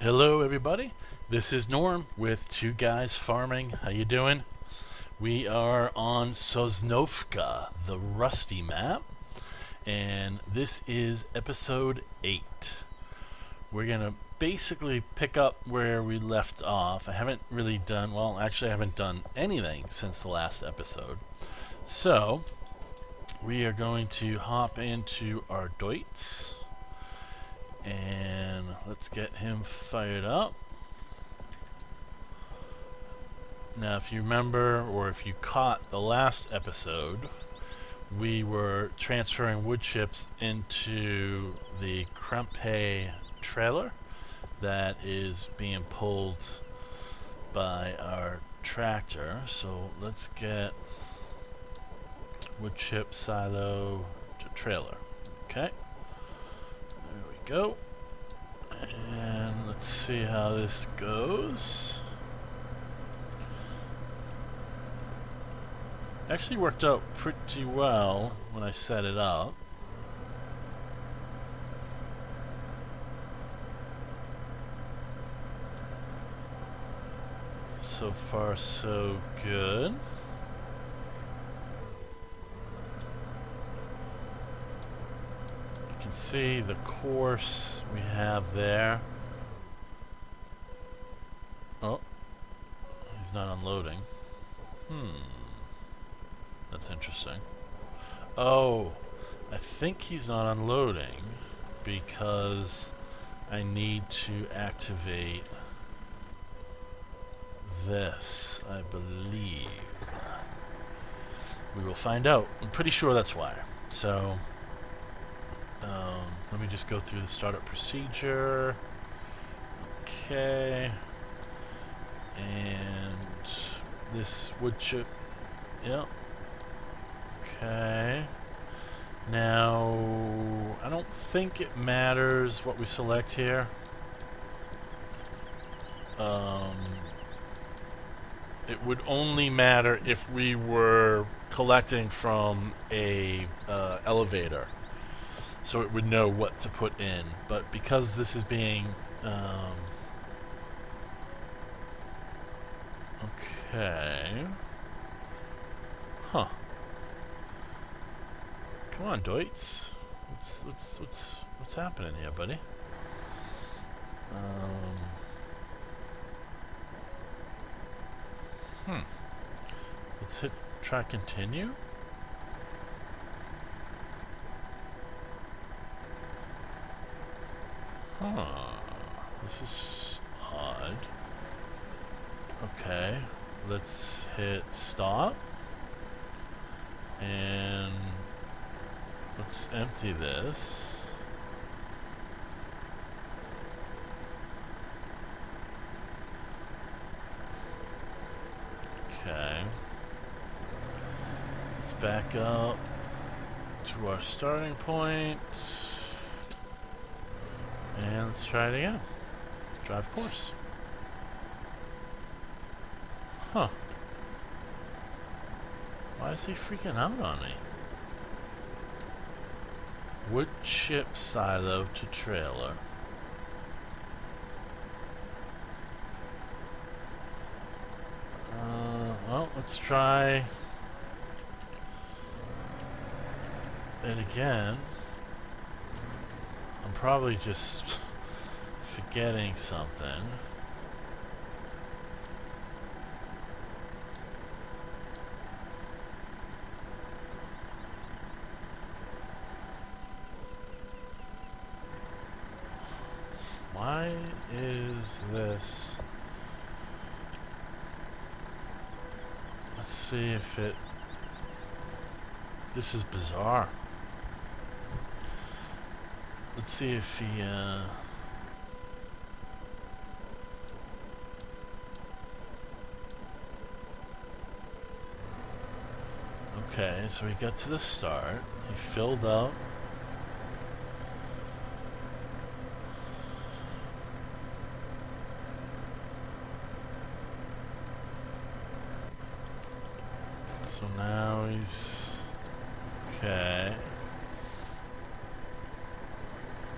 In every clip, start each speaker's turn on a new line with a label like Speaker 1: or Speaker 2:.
Speaker 1: Hello everybody, this is Norm with Two Guys Farming. How you doing? We are on Sosnovka, the Rusty map, and this is episode 8. We're going to basically pick up where we left off. I haven't really done, well actually I haven't done anything since the last episode. So, we are going to hop into our Deutz. And let's get him fired up. Now, if you remember, or if you caught the last episode, we were transferring wood chips into the Krempe trailer that is being pulled by our tractor. So let's get wood chip silo to trailer. Okay. Go. And let's see how this goes. Actually worked out pretty well when I set it up. So far so good. You can see the course we have there. Oh, he's not unloading. That's interesting. Oh, I think he's not unloading because I need to activate this, I believe. We will find out. I'm pretty sure that's why. So let me just go through the startup procedure. Okay. And this wood chip. Yep. Okay. Now, I don't think it matters what we select here. It would only matter if we were collecting from a elevator. So it would know what to put in, but because this is being okay, come on, Deutz, what's happening here, buddy? Let's hit try continue. This is odd. Okay, let's hit stop. And let's empty this. Okay. Let's back up to our starting point. And let's try it again. Drive course. Why is he freaking out on me? Wood chip silo to trailer. Well, let's try it again. I'm probably just forgetting something. Why is this? Let's see if it... This is bizarre. Let's see if he, Okay, so we got to the start. He filled up. So now he's... Okay.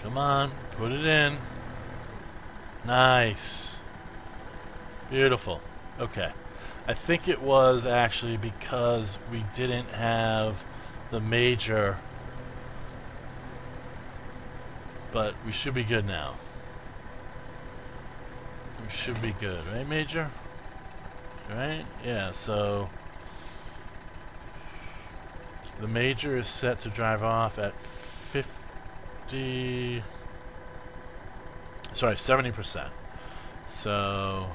Speaker 1: Come on, put it in. Nice. Beautiful. Okay. I think it was actually because we didn't have the major, but we should be good now. We should be good, right, Major? Right? Yeah, so the major is set to drive off at 50... Sorry, 70%. So,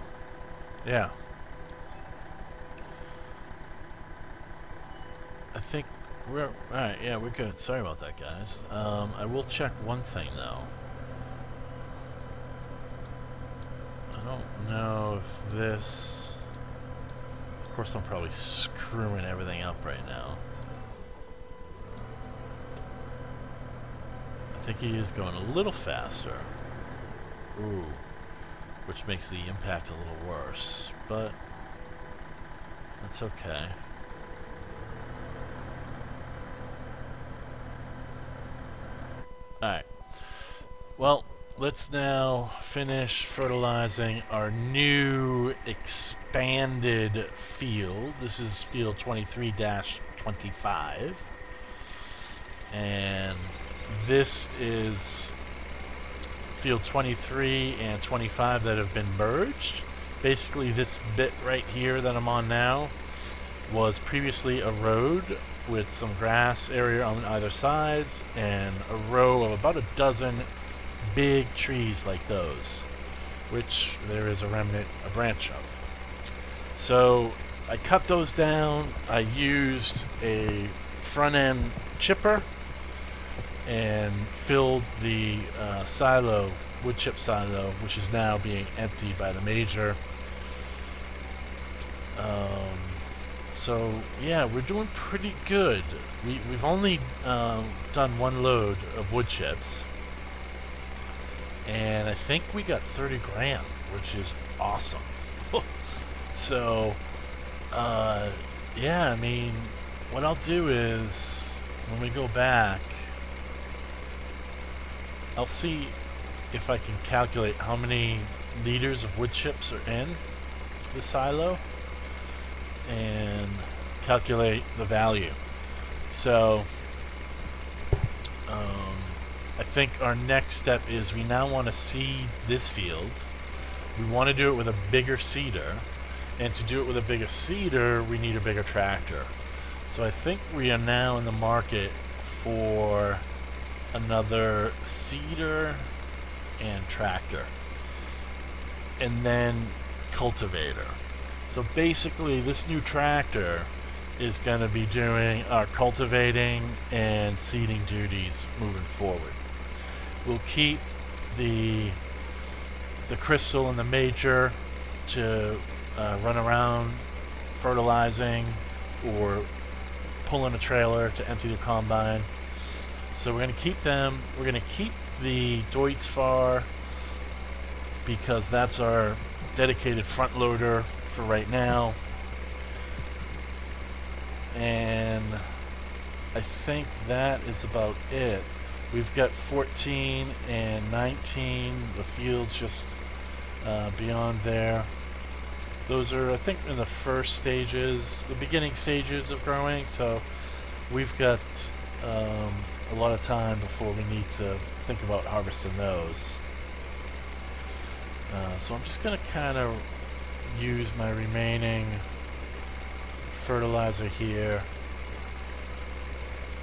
Speaker 1: yeah. I think we're... Alright, yeah, we're good. Sorry about that, guys. I will check one thing, though. I don't know if this... Of course, I'm probably screwing everything up right now. I think he is going a little faster. Ooh. Which makes the impact a little worse, but that's okay. Alright. Well, let's now finish fertilizing our new expanded field. This is field 23-25. And this is field 23 and 25 that have been merged. Basically, this bit right here that I'm on now was previously a road with some grass area on either sides and a row of about a dozen big trees like those, which there is a remnant, a branch of. So I cut those down. I used a front end chipper and filled the silo, wood chip silo, which is now being emptied by the major. So yeah, we're doing pretty good. We've only done one load of wood chips, and I think we got 30 grand, which is awesome. So yeah, I mean, what I'll do is when we go back, I'll see if I can calculate how many liters of wood chips are in the silo and calculate the value. So I think our next step is we now want to seed this field. We want to do it with a bigger seeder, and to do it with a bigger seeder we need a bigger tractor. So I think we are now in the market for another seeder and tractor, and then cultivator. So basically this new tractor is going to be doing our cultivating and seeding duties moving forward. We'll keep the crystal and the major to run around fertilizing or pulling a trailer to empty the combine. So we're going to keep them. We're going to keep the Deutz-Fahr because that's our dedicated front loader for right now. And I think that is about it. We've got 14 and 19, the fields just beyond there. Those are, I think, in the first stages, the beginning stages of growing, so we've got a lot of time before we need to think about harvesting those. So I'm just going to kind of use my remaining fertilizer here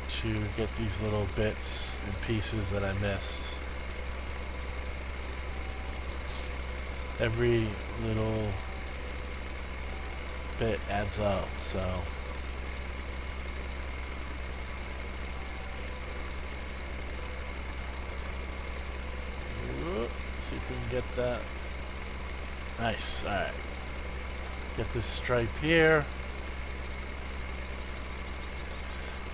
Speaker 1: to get these little bits and pieces that I missed. Every little bit adds up, so see if we can get that. Nice. Alright. Get this stripe here.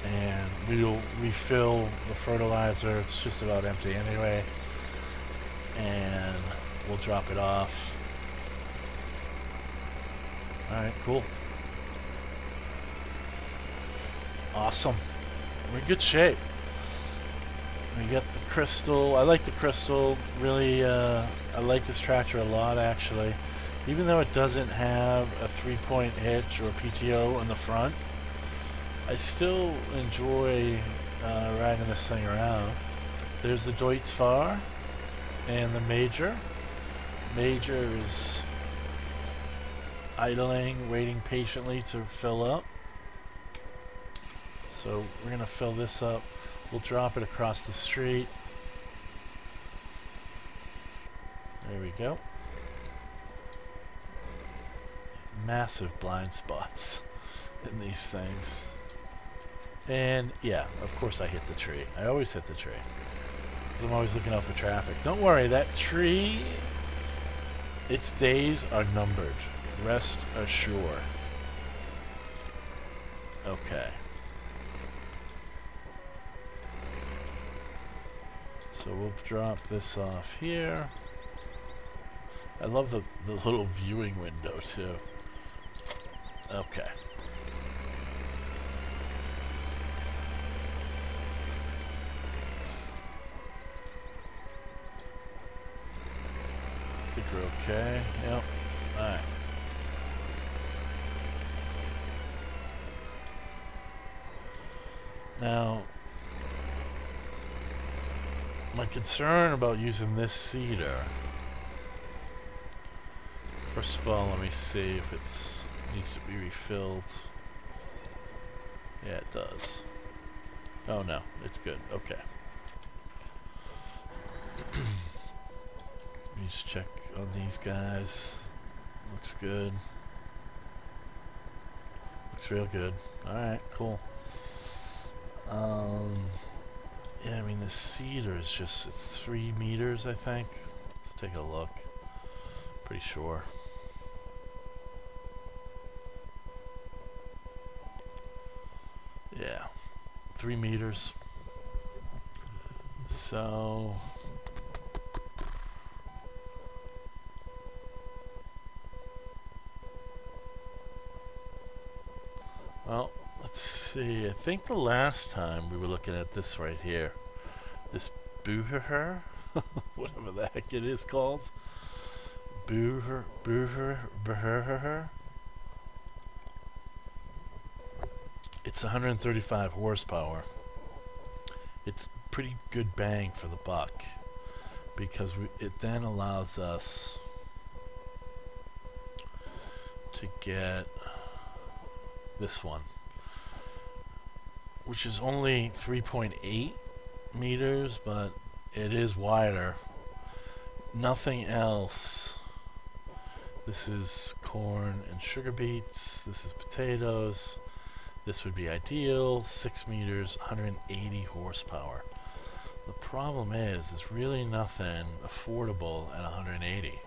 Speaker 1: And we'll refill the fertilizer. It's just about empty anyway. And we'll drop it off. Alright, cool. Awesome. We're in good shape. We got the crystal. I like the crystal. Really, I like this tractor a lot, actually. Even though it doesn't have a 3-point hitch or PTO on the front, I still enjoy riding this thing around. There's the Deutz-Fahr and the Major. Major is idling, waiting patiently to fill up. So we're going to fill this up. We'll drop it across the street. There we go. Massive blind spots in these things. And yeah, of course I hit the tree. I always hit the tree, because I'm always looking out for traffic. Don't worry, that tree, its days are numbered. Rest assured. Okay. So we'll drop this off here. I love the little viewing window too. Okay. I think we're okay. Yep. Alright. Now, my concern about using this seeder. First of all, let me see if it needs to be refilled. Yeah, it does. Oh no, it's good. Okay. Let me just check on these guys. Looks good. Looks real good. Alright, cool. Yeah, I mean, the seeder is just, it's 3 meters, I think. Let's take a look. Pretty sure. Yeah, 3 meters. So, well, let's see. I think the last time we were looking at this right here, this Booher, whatever the heck it is called, Booher. It's 135 horsepower. It's pretty good bang for the buck, because it then allows us to get this one, which is only 3.8 meters, but it is wider. Nothing else. This is corn and sugar beets. This is potatoes. This would be ideal. 6 meters, 180 horsepower. The problem is, there's really nothing affordable at 180.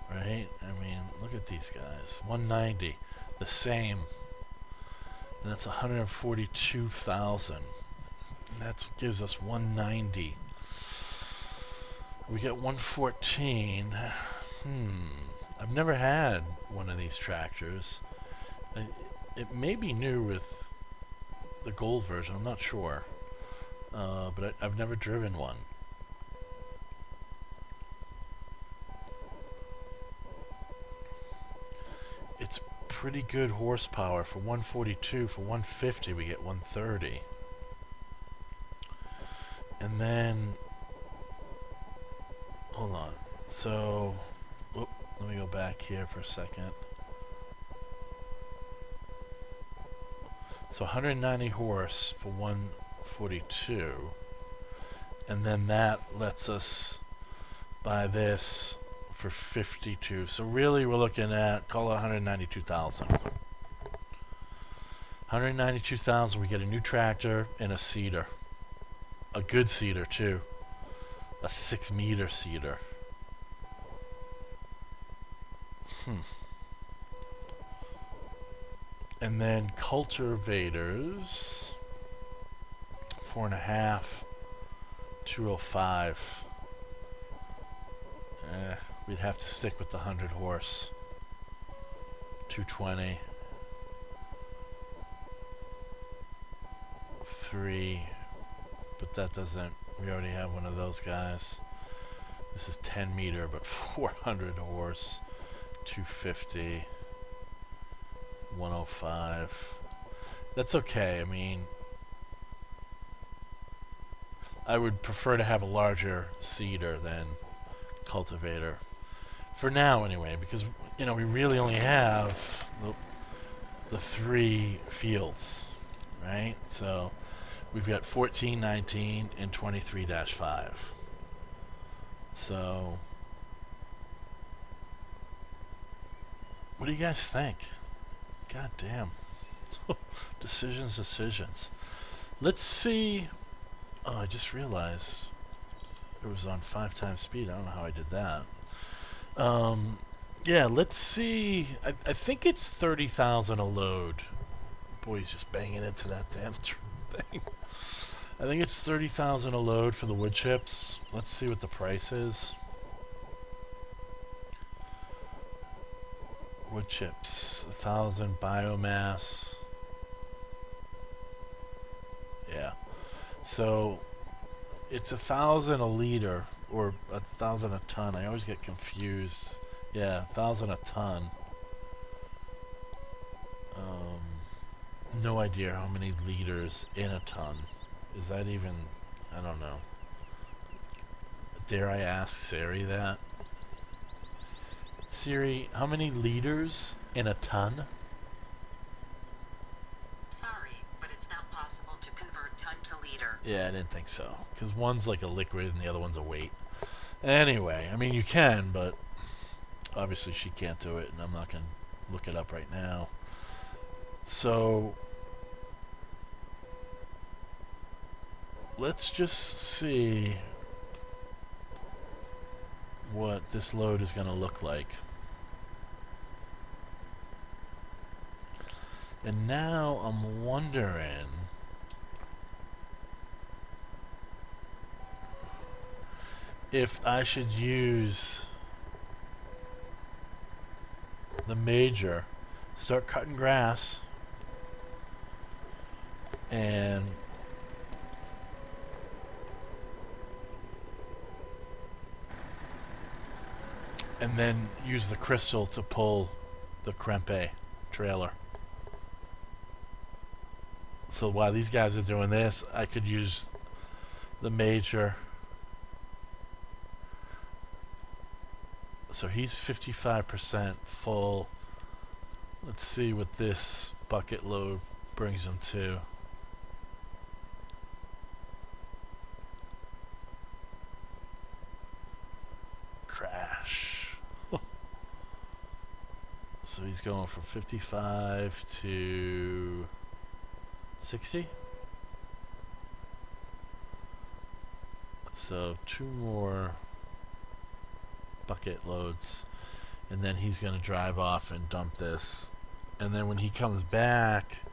Speaker 1: Right? I mean, look at these guys. 190. The same. And that's 142,000. And that gives us 190. We get 114. I've never had one of these tractors. It may be new with the gold version, I'm not sure. But I've never driven one. It's pretty good horsepower for 142. For 150 we get 130. And then, hold on. So, let me go back here for a second. So 190 horse for 142, and then that lets us buy this for 52. So really we're looking at, call it 192,000. 192,000, we get a new tractor and a seeder. A good seeder too. A 6 meter seeder. And then cultivators, 4.5, 205. We'd have to stick with the 100 horse. 220. 3. but that doesn't, we already have one of those guys. This is 10 meter, but 400 horse, 250, 105. That's okay. I mean, I would prefer to have a larger seeder than cultivator. For now, anyway, because, you know, we really only have the 3 fields, right? So we've got 14, 19, and 23-5. So what do you guys think? God damn. Decisions. Let's see. Oh, I just realized it was on 5 times speed. I don't know how I did that. Yeah, let's see. I think it's 30,000 a load. Boy, he's just banging into that damn thing. I think it's 30,000 a load for the wood chips. Let's see what the price is. Wood chips, 1,000 biomass. Yeah. So it's 1,000 a liter or 1,000 a ton. I always get confused. Yeah, 1,000 a ton. No idea how many liters in a ton. Is that even? I don't know. Dare I ask Siri that? Siri, how many liters in a ton?
Speaker 2: Sorry, but it's not possible to convert ton to liter.
Speaker 1: Yeah, I didn't think so. Because one's like a liquid and the other one's a weight. Anyway, I mean, you can, but obviously she can't do it, and I'm not going to look it up right now. So let's just see what this load is going to look like. And now I'm wondering if I should use the major, start cutting grass, and then use the crystal to pull the Krempe trailer. So while these guys are doing this, I could use the major. So he's 55% full. Let's see what this bucket load brings him to. Crash. So he's going from 55 to 60. So 2 more bucket loads, and then he's going to drive off and dump this. And then when he comes back,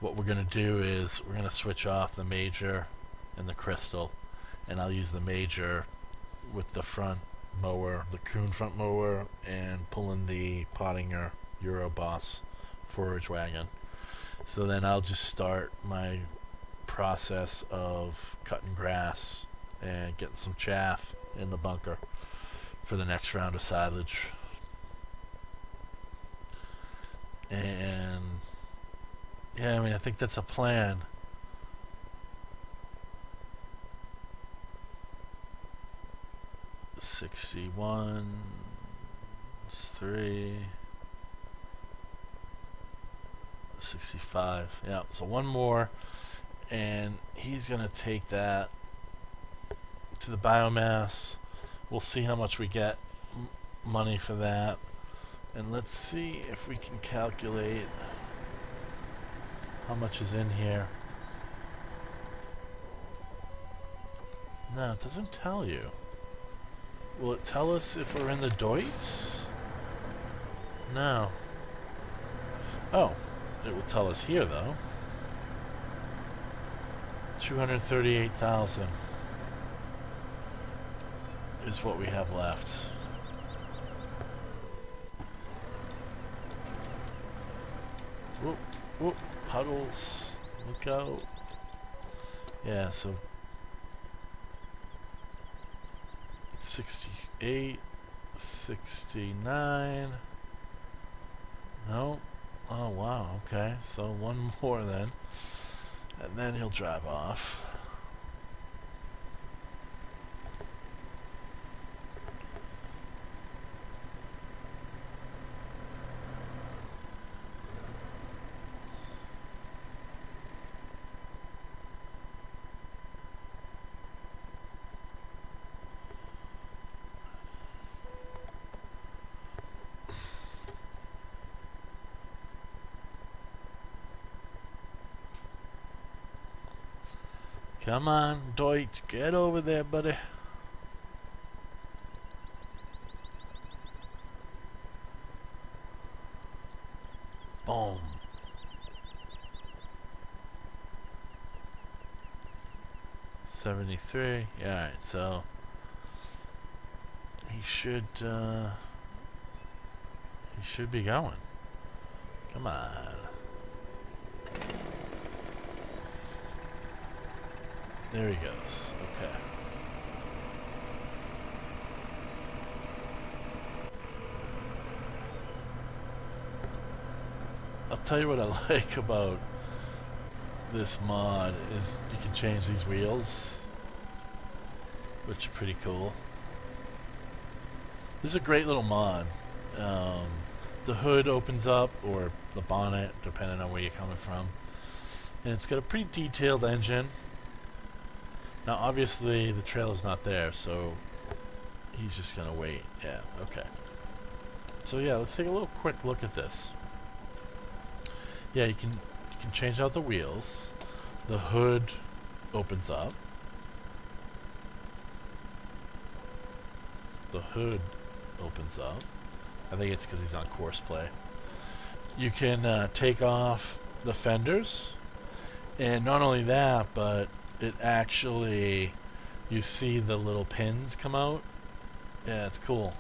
Speaker 1: what we're going to do is we're going to switch off the major and the crystal, and I'll use the major with the front mower, the Kuhn front mower, and pulling the Pottinger Euroboss forage wagon. So then I'll just start my process of cutting grass and getting some chaff in the bunker for the next round of silage. And yeah, I mean, I think that's a plan. $61, 3, 65. Yeah, so 1 more, and he's gonna take that to the biomass. We'll see how much we get money for that, and let's see if we can calculate how much is in here. No, it doesn't tell you. Will it tell us if we're in the Deutz? No. Oh, it will tell us here though. 238,000 is what we have left. Whoop, whoop, puddles, look out. Yeah, so 68, 69. No. Oh, wow. Okay. So one more then. And then he'll drive off. Come on, Deutsch, get over there, buddy. Boom. $73. Yeah, alright, so he should be going. Come on. There he goes. Okay. I'll tell you what I like about this mod is you can change these wheels, which are pretty cool. This is a great little mod. The hood opens up, or the bonnet, depending on where you're coming from. And it's got a pretty detailed engine. Now, obviously, the trailer's not there, so he's just gonna wait. Yeah, okay. So yeah, let's take a little quick look at this. Yeah, you can change out the wheels. The hood opens up. The hood opens up. I think it's because he's on course play. You can take off the fenders, and not only that, but it actually, you see the little pins come out. Yeah, it's cool.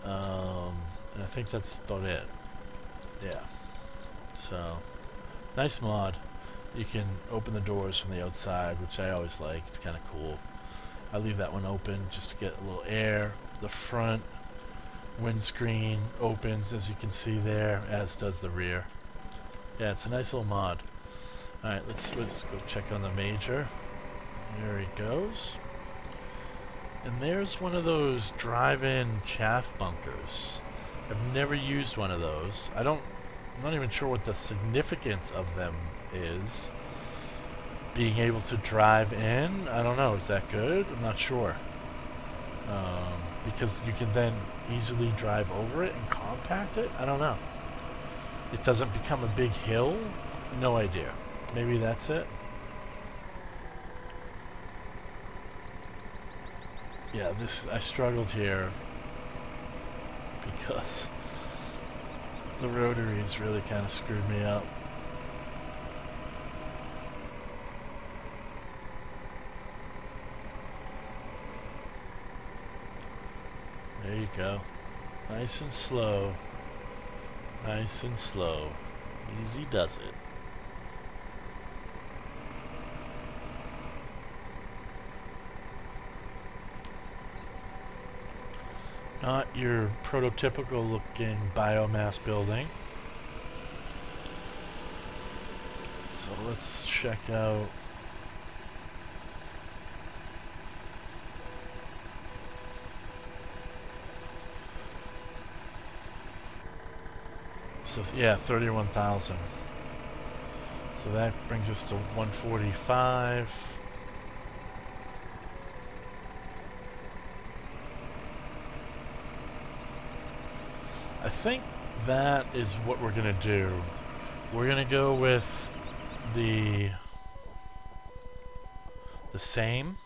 Speaker 1: And I think that's about it. Yeah. So, nice mod. You can open the doors from the outside, which I always like. It's kind of cool. I leave that one open just to get a little air. The front windscreen opens, as you can see there, as does the rear. Yeah, it's a nice little mod. Alright, let's go check on the major. There he goes. And there's one of those drive-in chaff bunkers. I've never used one of those. I'm not even sure what the significance of them is. Being able to drive in, I don't know, is that good? I'm not sure. Because you can then easily drive over it and compact it? I don't know. It doesn't become a big hill? No idea. Maybe that's it? Yeah, I struggled here because the rotaries really kind of screwed me up. There you go. Nice and slow. Nice and slow. Easy does it. Not your prototypical looking biomass building. So let's check out. So yeah, 31,000. So that brings us to 145. I think that is what we're gonna do. We're gonna go with the same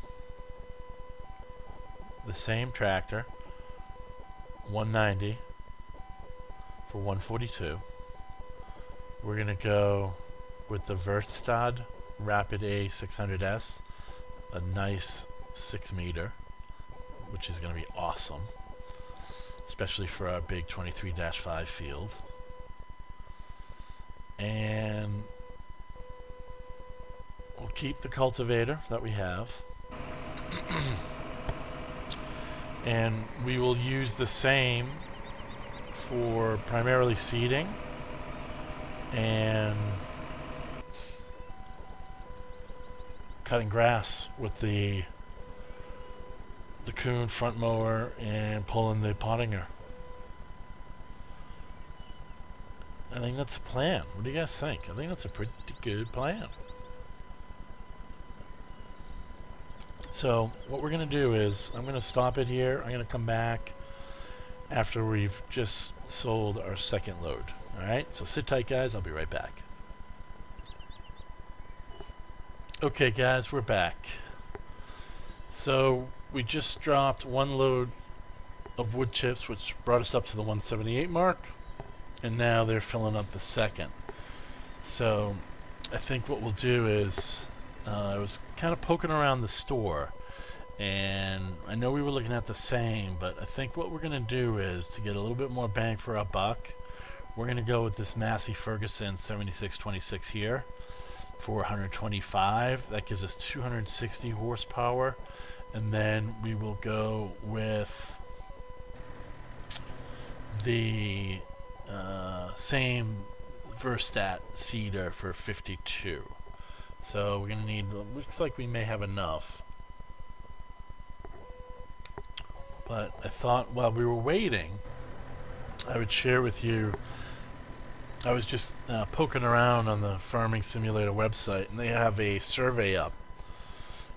Speaker 1: tractor, 190 for 142. We're gonna go with the Verstad Rapid A 600S, a nice 6 meter, which is gonna be awesome. Especially for our big 23-5 field. And we'll keep the cultivator that we have. And we will use the same for primarily seeding and cutting grass with the Kuhn front mower and pulling the pottinger. I think that's a plan. What do you guys think? I think that's a pretty good plan. So what we're going to do is I'm going to stop it here. I'm going to come back after we've just sold our second load. Alright, so sit tight guys, I'll be right back. Okay guys, we're back. So we just dropped one load of wood chips, which brought us up to the 178 mark, and now they're filling up the second. So I think what we'll do is I was kind of poking around the store, and I know we were looking at the same, but I think what we're going to do is, to get a little bit more bang for our buck, we're going to go with this Massey Ferguson 7626 here for 125. That gives us 260 horsepower. And then we will go with the same Verstat seeder for 52. So we're going to need, looks like we may have enough. But I thought while we were waiting, I would share with you, I was just poking around on the Farming Simulator website, and they have a survey up.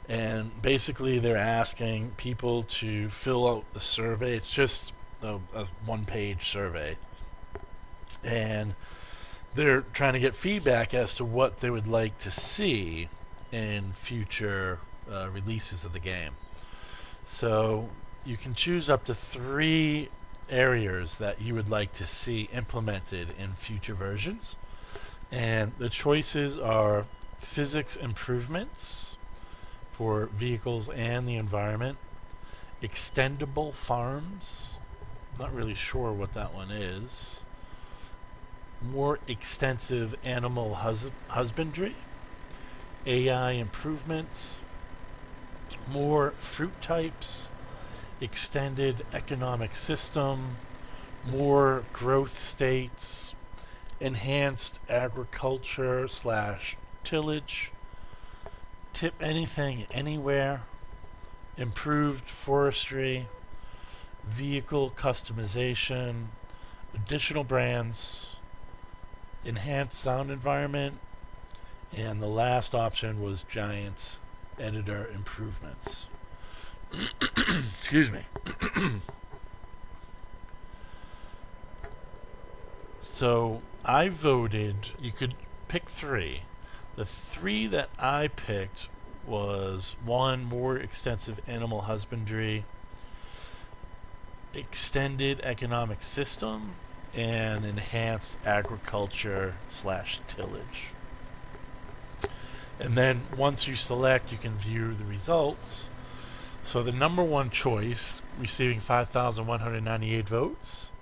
Speaker 1: And basically they're asking people to fill out the survey. It's just a one-page survey. And they're trying to get feedback as to what they would like to see in future releases of the game. So you can choose up to 3 areas that you would like to see implemented in future versions. And the choices are physics improvements for vehicles and the environment, extendable farms, not really sure what that one is, more extensive animal husbandry, AI improvements, more fruit types, extended economic system, more growth states, enhanced agriculture / tillage, tip anything anywhere, improved forestry, vehicle customization, additional brands, enhanced sound environment, and the last option was Giants editor improvements. Excuse me. So I voted, you could pick 3. The 3 that I picked was 1, more extensive animal husbandry, extended economic system, and enhanced agriculture / tillage. And then once you select, you can view the results. So the number 1 choice, receiving 5,198 votes,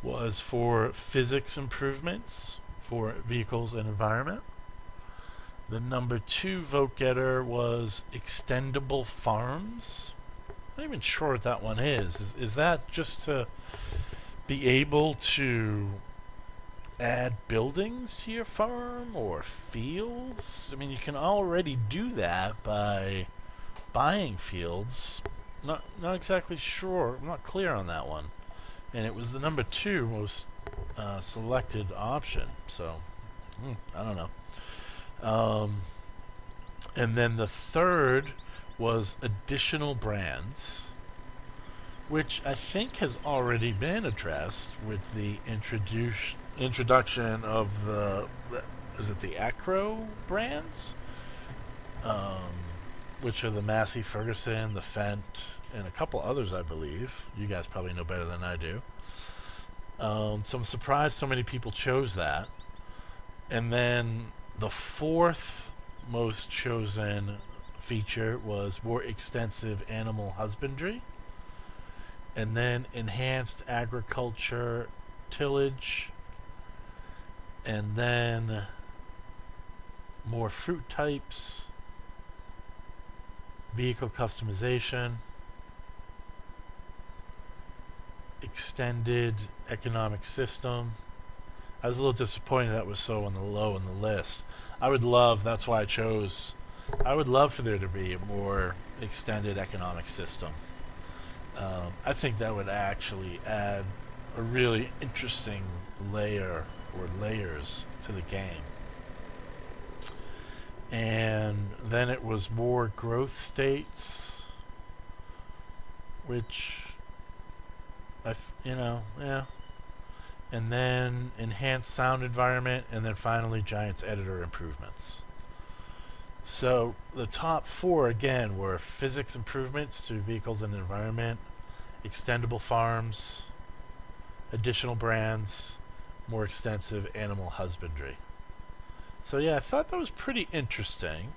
Speaker 1: was for physics improvements for vehicles and environment. The number 2 vote getter was extendable farms. I'm not even sure what that one is. Is that just to be able to add buildings to your farm or fields? I mean, you can already do that by buying fields. Not exactly sure. I'm not clear on that one. And it was the number 2 most selected option. So, I don't know. And then the 3rd was additional brands, which I think has already been addressed with the introduction of the, is it the Acro brands? Which are the Massey Ferguson, the Fendt, and a couple others, I believe. You guys probably know better than I do. So I'm surprised so many people chose that. And then the 4th most chosen feature was more extensive animal husbandry, and then enhanced agriculture, tillage, and then more fruit types, vehicle customization, extended economic system. I was a little disappointed that was so on the low on the list. I would love, that's why I chose, I would love for there to be a more extended economic system. I think that would actually add a really interesting layer or layers to the game. And then it was more growth states, which yeah. And then enhanced sound environment, and then finally Giants editor improvements. So the top four again were physics improvements to vehicles and environment, extendable farms, additional brands, more extensive animal husbandry. So yeah, I thought that was pretty interesting.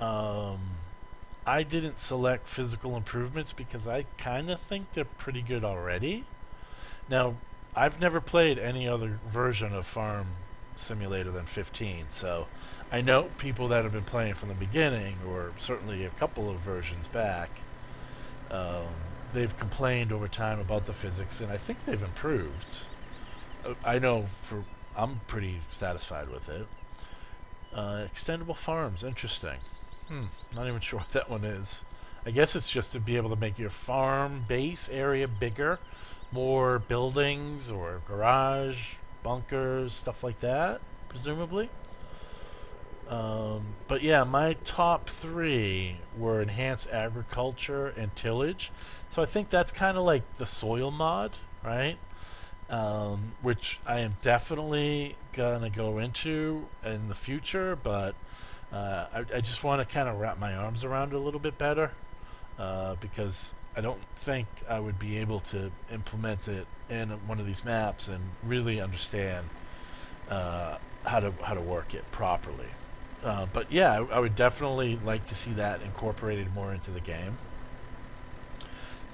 Speaker 1: I didn't select physical improvements because I kind of think they're pretty good already. Now, I've never played any other version of Farm Simulator than 15, so I know people that have been playing from the beginning, or certainly a couple of versions back. They've complained over time about the physics, and I think they've improved. I know I'm pretty satisfied with it. Extendable farms, interesting. Not even sure what that one is. I guess it's just to be able to make your farm base area bigger, more buildings or garage, bunkers, stuff like that, presumably. But yeah, my top three were enhanced agriculture and tillage. So I think that's kind of like the soil mod, right? Which I am definitely gonna go into in the future, but I just want to kind of wrap my arms around it a little bit better, because I don't think I would be able to implement it in one of these maps and really understand how to work it properly. But yeah, I would definitely like to see that incorporated more into the game.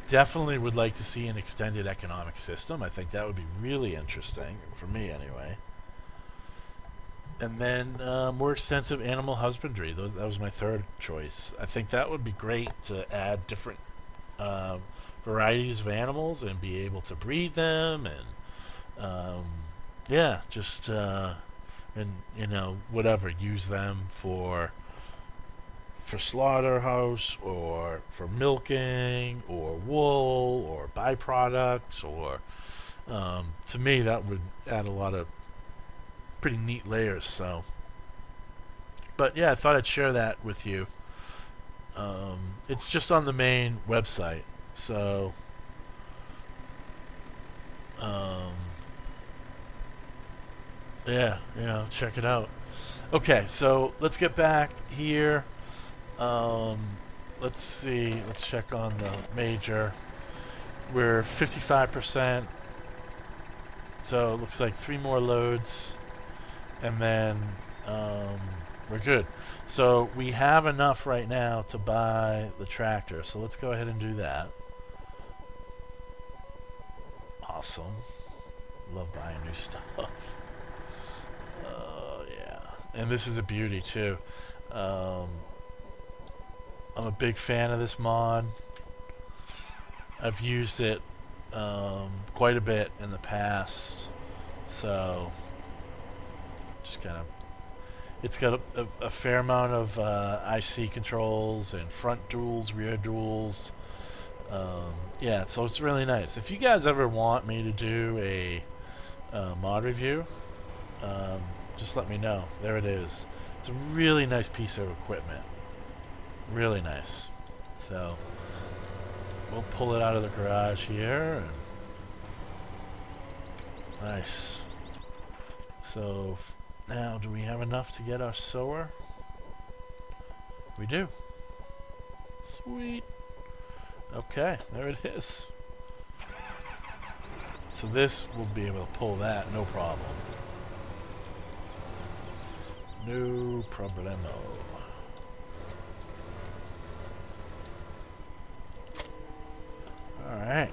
Speaker 1: Definitely would like to see an extended economic system. I think that would be really interesting, for me anyway. And then more extensive animal husbandry. That was my third choice. I think that would be great to add different varieties of animals and be able to breed them, and yeah, just and whatever, use them for slaughterhouse or for milking or wool or byproducts, or to me that would add a lot of pretty neat layers. So, but yeah, I thought I'd share that with you. It's just on the main website, so yeah, check it out. Okay, so let's get back here. Let's see. Let's check on the major. We're 55%, so it looks like 3 more loads, and then we're good. So we have enough right now to buy the tractor, so let's go ahead and do that. Awesome. Love buying new stuff. Yeah. And this is a beauty too. I'm a big fan of this mod. I've used it quite a bit in the past, so just kind of, it's got a fair amount of IC controls and front duals, rear duals. Yeah, so it's really nice. If you guys ever want me to do a mod review, just let me know. There it is. It's a really nice piece of equipment. Really nice. So we'll pull it out of the garage here. And nice. So now, do we have enough to get our sower? We do. Sweet. Okay, there it is. So this will be able to pull that, no problem. No problemo. Alright.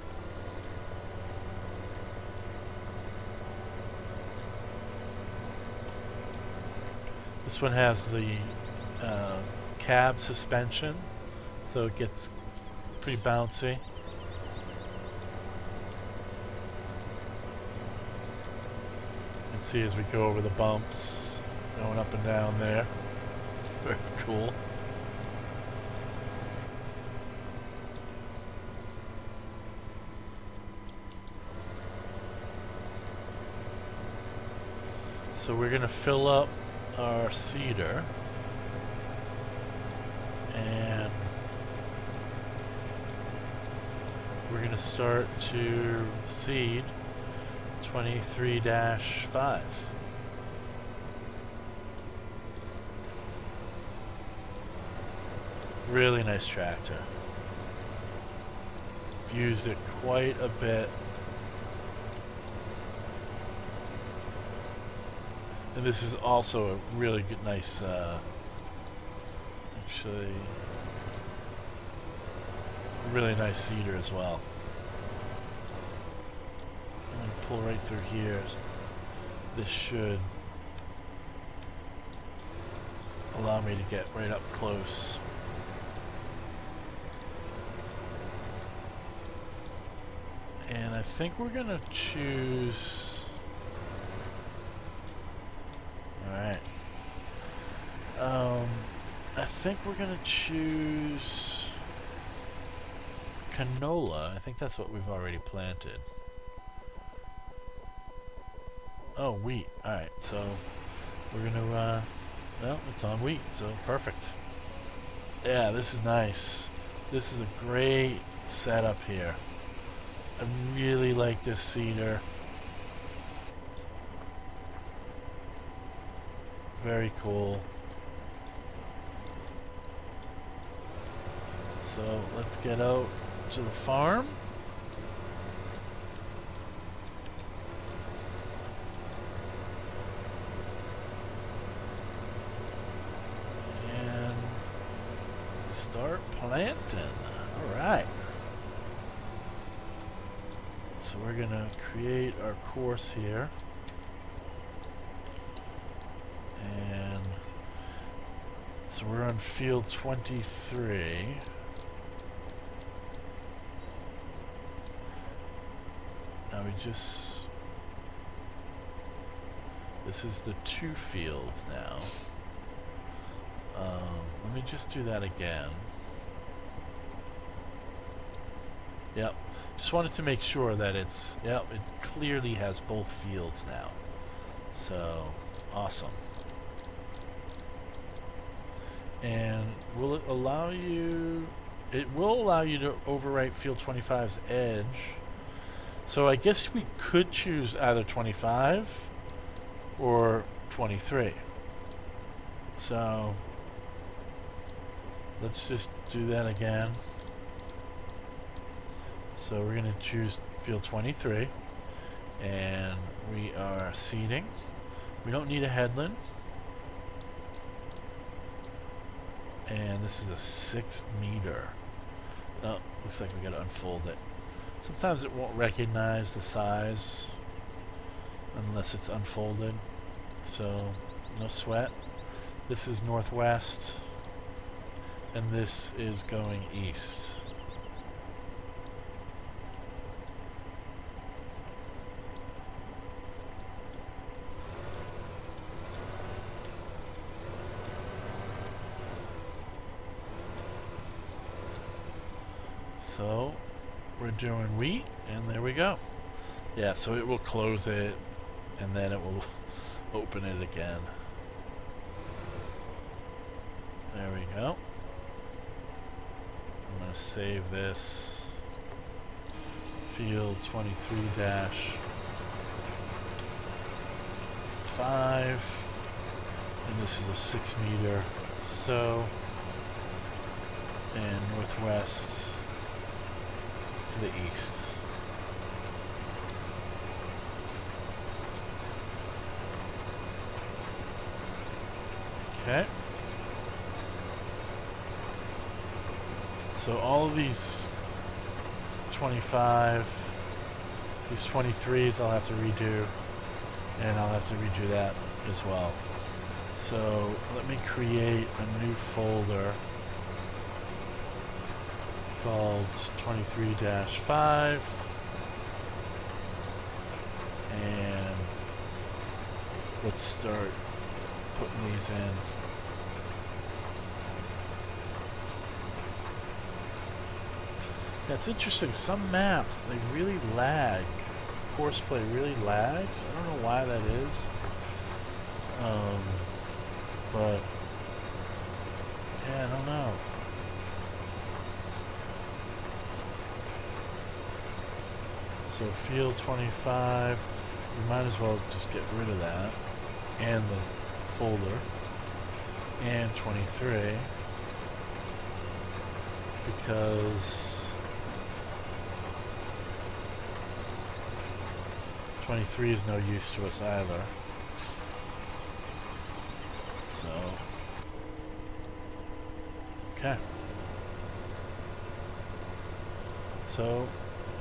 Speaker 1: This one has the cab suspension, so it gets pretty bouncy. can see as we go over the bumps, going up and down there. Very cool. So we're going to fill up our seeder, and we're going to start to seed 23-5. Really nice tractor. I've used it quite a bit. And this is also a really good, nice, actually, really nice seeder as well. I'm going to pull right through here. This should allow me to get right up close. And I think we're going to choose... Alright. I think we're going to choose canola. I think that's what we've already planted. Oh, wheat. Alright, so we're going to, well, it's on wheat, so perfect. Yeah, this is nice. This is a great setup here. I really like this seeder. Very cool. So let's get out to the farm. And start planting. Alright. So we're going to create our course here. And so we're on field 23. Now we just... This is the 2 fields now. Let me just do that again. Yep. Just wanted to make sure that it's... Yep, it clearly has both fields now. So, awesome. And will it allow you... It will allow you to overwrite field 25's edge. So I guess we could choose either 25 or 23. So let's just do that again. So we're going to choose field 23, and we are seeding. We don't need a headland. And this is a 6 meter. Oh, looks like we got to unfold it. Sometimes it won't recognize the size unless it's unfolded. So, no sweat. This is northwest, and this is going east. So we're doing wheat, and there we go. Yeah, so it will close it, and then it will open it again. There we go. I'm going to save this. Field 23-5. And this is a 6 meter. So, and northwest to the east. Okay. So all of these 25, these 23s I'll have to redo, and I'll have to redo that as well. So let me create a new folder called 23-5, and let's start putting these in. Yeah, it's interesting. Some maps, they really lag. Courseplay really lags. I don't know why that is. But yeah, I don't know. So field 25, we might as well just get rid of that and the folder, and 23 because 23 is no use to us either. So, okay. So,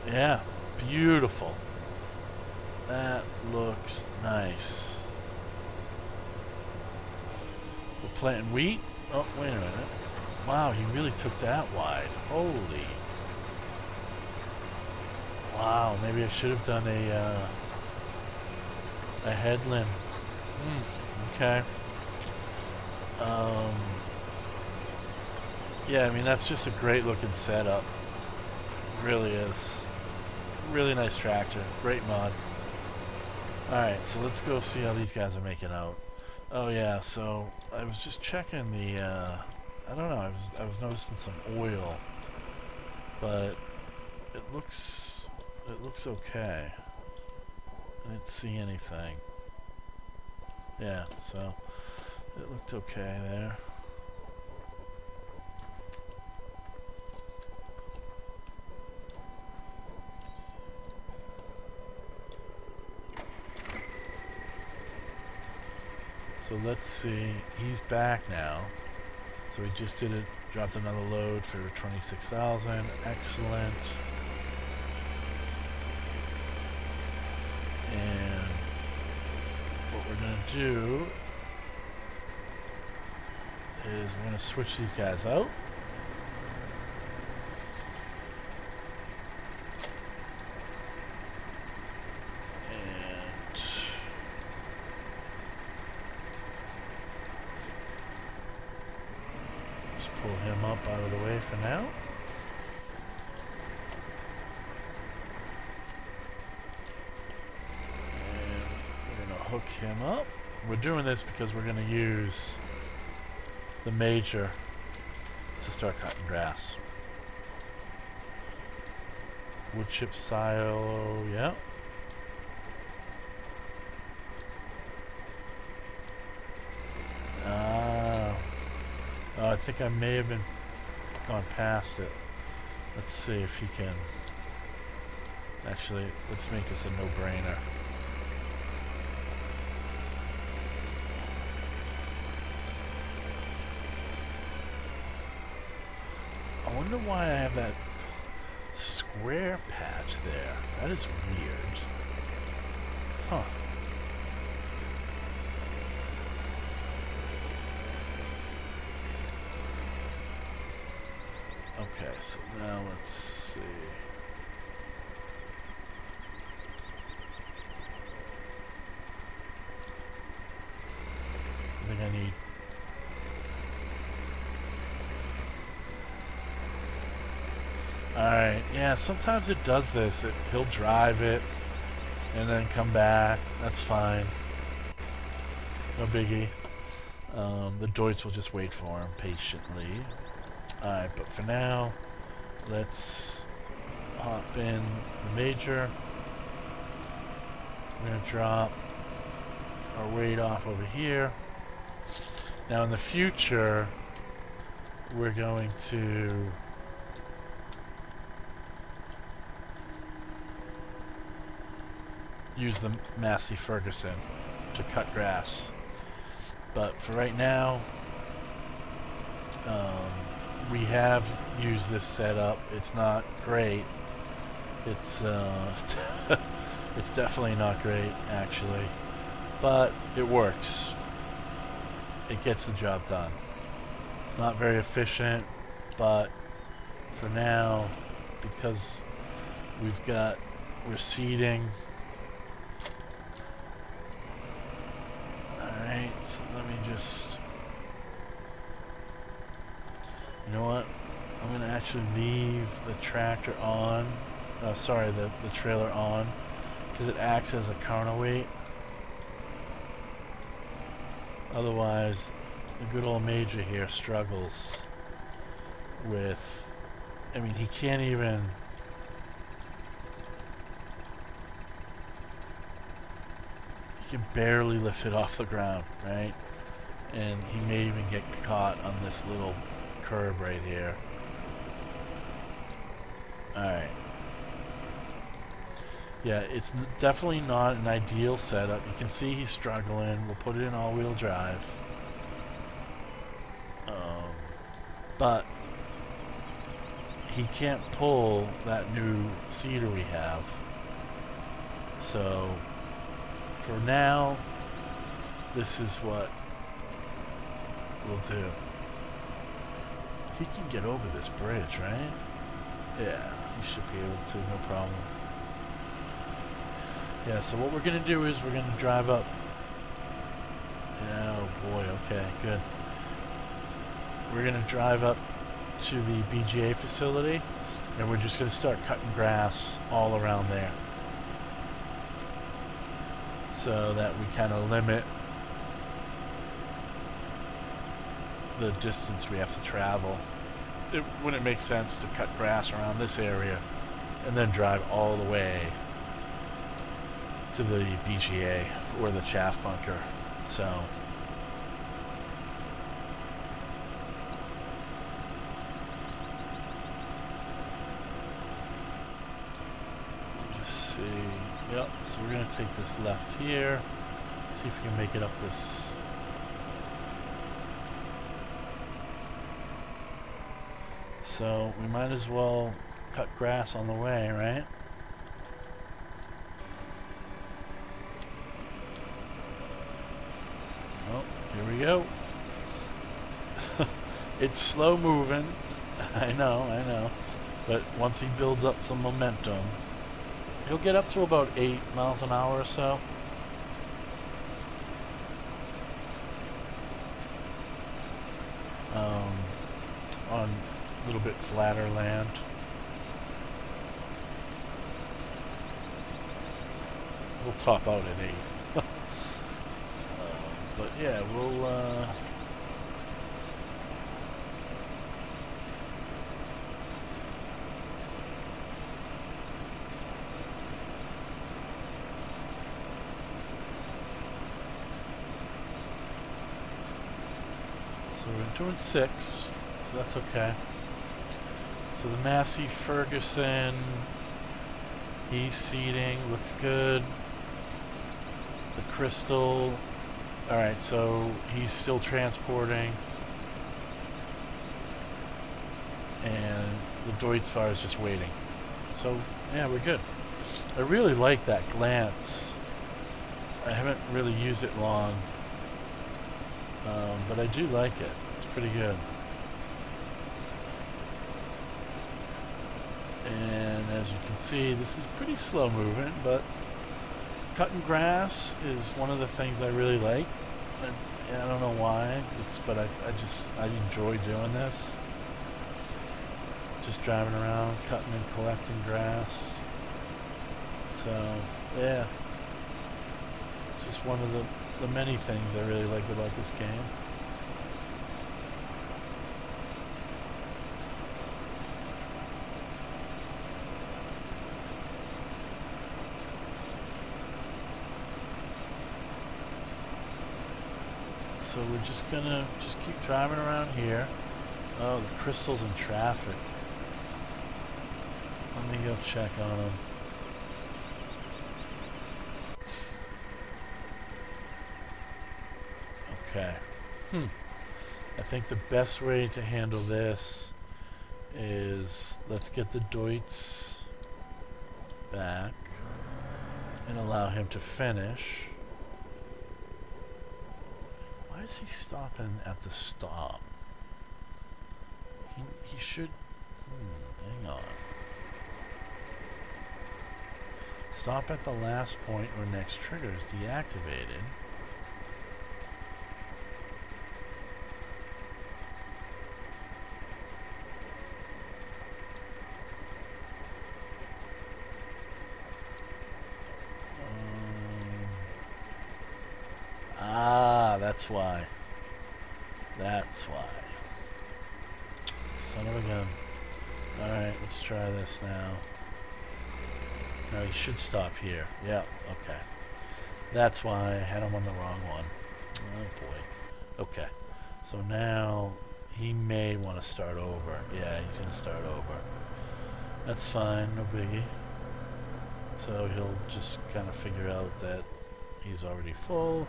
Speaker 1: yeah, beautiful. That looks nice. We're planting wheat. Oh, wait a minute. Wow, he really took that wide. Holy. Wow, maybe I should have done a headland. Okay. Yeah, I mean, that's just a great looking setup. Really is. Really nice tractor. Great mod. Alright, so let's go see how these guys are making out. Oh yeah, so I was just checking the, I don't know, I was noticing some oil. But it looks okay. I didn't see anything. Yeah, so it looked okay there. So let's see, he's back now. So he just did it, dropped another load for 26,000, excellent. And what we're gonna do is we're gonna switch these guys out. Pull him up out of the way for now. And we're going to hook him up. We're doing this because we're going to use the major to start cutting grass. Wood chip silo, yeah. I think I may have gone past it. Let's see if he can. Actually, let's make this a no-brainer. I wonder why I have that square patch there. That is weird. Huh. Okay, so now let's see. I think I need... Alright, yeah, sometimes it does this. He'll drive it and then come back. That's fine. No biggie. The Deutz will just wait for him patiently. Alright, but for now, let's hop in the major. We're going to drop our weight off over here. Now in the future, we're going to use the Massey Ferguson to cut grass. But for right now, we have used this setup. It's not great. It's it's definitely not great, actually, but it works. It gets the job done. It's not very efficient, but for now, because we're seeding, So let me just... You know what? I'm going to actually leave the tractor on. Sorry, the trailer on. Because it acts as a counterweight. Otherwise, the good old Major here struggles with... I mean, he can't even... He can barely lift it off the ground, right? And he may even get caught on this little curb right here. Alright. Yeah, it's definitely not an ideal setup. You can see he's struggling. We'll put it in all-wheel drive. But he can't pull that new seeder we have. So, for now, this is what we'll do. He can get over this bridge, right? Yeah, he should be able to, no problem. Yeah, so what we're going to do is we're going to drive up. Oh boy, okay, good. We're going to drive up to the BGA facility, and we're just going to start cutting grass all around there. So that we kind of limit the distance we have to travel. It wouldn't make sense to cut grass around this area and then drive all the way to the BGA or the chaff bunker. So just see. Yep, so we're gonna take this left here. See if we can make it up this. So we might as well cut grass on the way, right? Oh, here we go. It's slow moving. I know. But once he builds up some momentum, he'll get up to about 8 miles an hour or so. On a little bit flatter land. We'll top out at 8. But yeah, we'll so we're doing 6, so that's okay. So the Massey Ferguson, he's seating, looks good. The Crystal, alright, so he's still transporting. And the Deutz-Fahr is just waiting. So, yeah, we're good. I really like that glance. I haven't really used it long. But I do like it. It's pretty good. And as you can see, this is pretty slow moving, but cutting grass is one of the things I really like. I don't know why, but I enjoy doing this. Just driving around, cutting and collecting grass. So, yeah. It's just one of the many things I really like about this game. So we're just gonna keep driving around here. Oh, the Crystal's in traffic. Let me go check on them. Okay. I think the best way to handle this is let's get the Deutz back and allow him to finish. Why is he stopping at the stop? He should... hang on. Stop at the last point where next trigger is deactivated. That's why. That's why. Son of a gun. Alright, let's try this now. No, you should stop here. Yeah, okay. That's why I had him on the wrong one. Oh boy. Okay. So now he may want to start over. Yeah, he's going to start over. That's fine, no biggie. So he'll just kind of figure out that he's already full.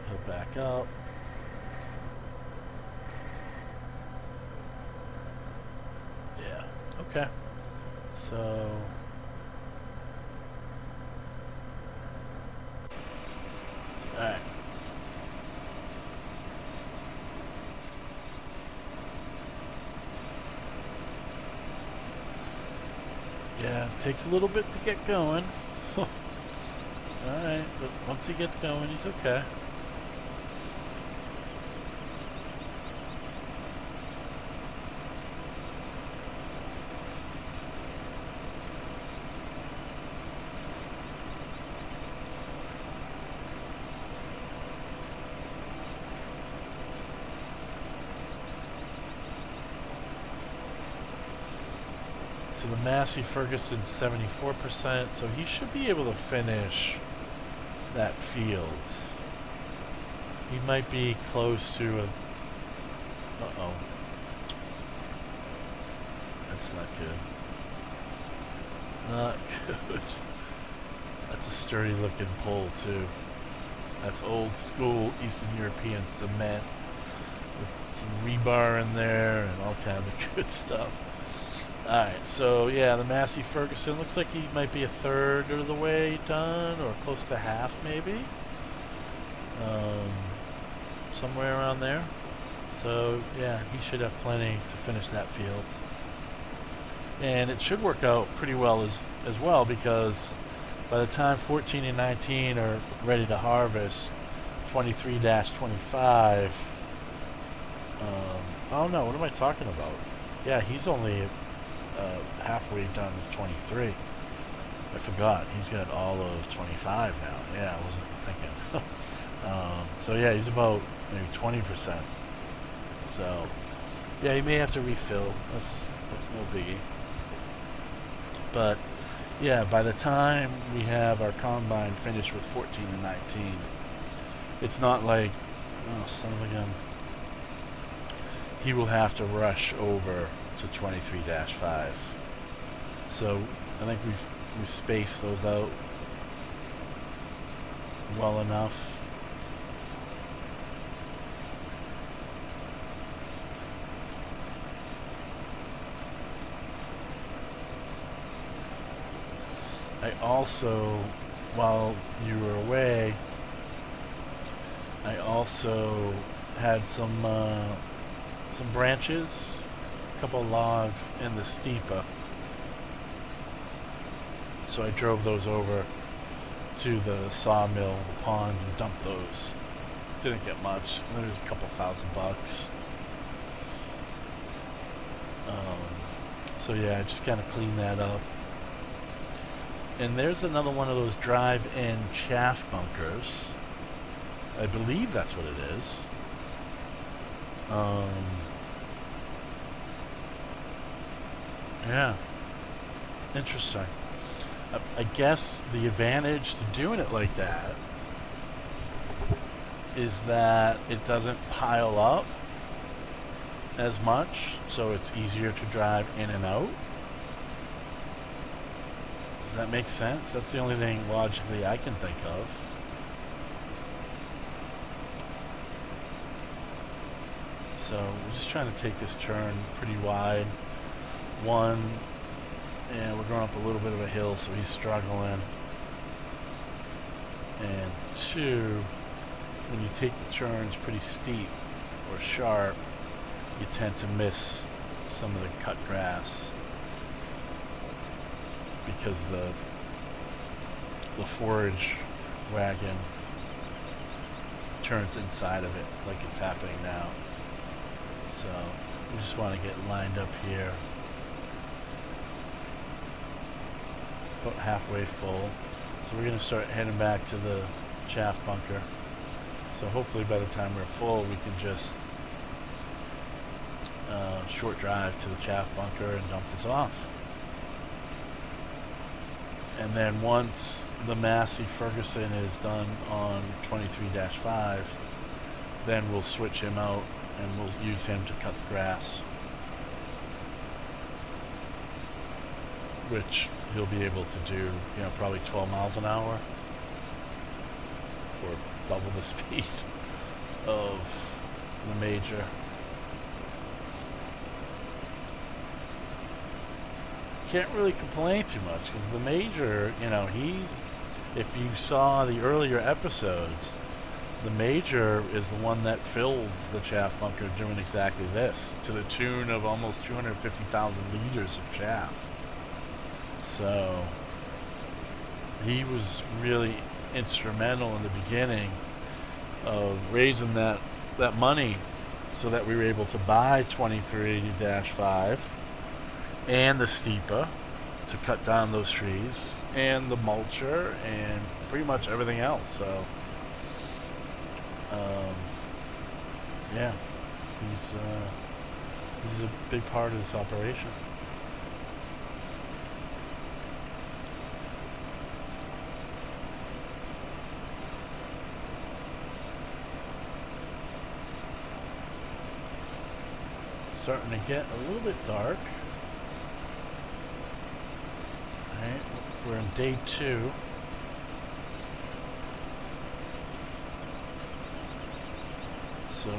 Speaker 1: He'll back up. Yeah, okay. So alright. Yeah, it takes a little bit to get going. Alright, but once he gets going, he's okay. So the Massey Ferguson's 74%, so he should be able to finish that field. He might be close to a... Uh-oh. That's not good. Not good. That's a sturdy looking pole too. That's old school Eastern European cement with some rebar in there and all kinds of good stuff. Alright, so yeah, the Massey Ferguson looks like he might be a third of the way done, or close to half maybe. Somewhere around there. So yeah, he should have plenty to finish that field. And it should work out pretty well as well, because by the time 14 and 19 are ready to harvest, 23-25, oh no, what am I talking about? Yeah, he's only halfway done with 23. I forgot. He's got all of 25 now. Yeah, I wasn't thinking. So yeah, he's about maybe 20%. So yeah, he may have to refill. That's no biggie. But yeah, by the time we have our combine finished with 14 and 19, it's not like, oh son of a gun, he will have to rush over to 23-5. So I think we've spaced those out well enough. I also, while you were away, I also had some branches, a couple of logs in the steepa. So I drove those over to the sawmill, the pond, and dumped those. Didn't get much. There was a couple $1,000. So yeah, I just kind of cleaned that up. And there's another one of those drive-in chaff bunkers. I believe that's what it is. Yeah. Interesting. I guess the advantage to doing it like that is that it doesn't pile up as much, so it's easier to drive in and out. Does that make sense? That's the only thing logically I can think of. So we're just trying to take this turn pretty wide. One, and we're going up a little bit of a hill, so he's struggling. And two, when you take the turns pretty steep or sharp, you tend to miss some of the cut grass, because the forage wagon turns inside of it like it's happening now. So we just want to get lined up here, about halfway full. So we're going to start heading back to the chaff bunker. So hopefully by the time we're full, we can just short drive to the chaff bunker and dump this off. And then once the Massey Ferguson is done on 23-5, then we'll switch him out and we'll use him to cut the grass, which he'll be able to do, probably 12 miles an hour or double the speed of the Major. Can't really complain too much because the Major, if you saw the earlier episodes, the Major is the one that filled the chaff bunker doing exactly this, to the tune of almost 250,000 liters of chaff. So he was really instrumental in the beginning of raising that money so that we were able to buy 23-5 and the steeper to cut down those trees and the mulcher and pretty much everything else. So yeah, he's a big part of this operation. It's starting to get a little bit dark. Alright, we're on day 2. So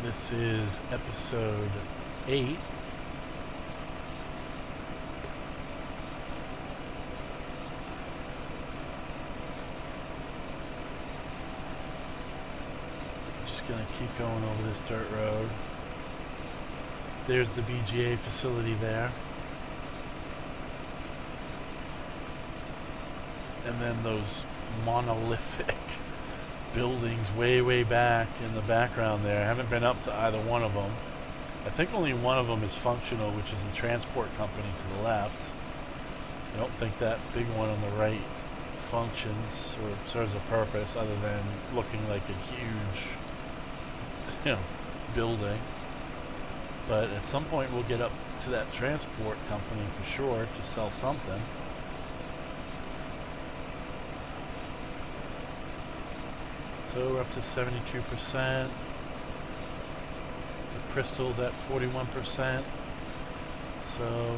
Speaker 1: this is episode 8. Just gonna keep going over this dirt road. There's the BGA facility there. And then those monolithic buildings way back in the background there. I haven't been up to either one of them. I think only one of them is functional, which is the transport company to the left. I don't think that big one on the right functions or serves a purpose other than looking like a huge, building. But at some point we'll get up to that transport company for sure to sell something. So we're up to 72%. The crystal's at 41%. So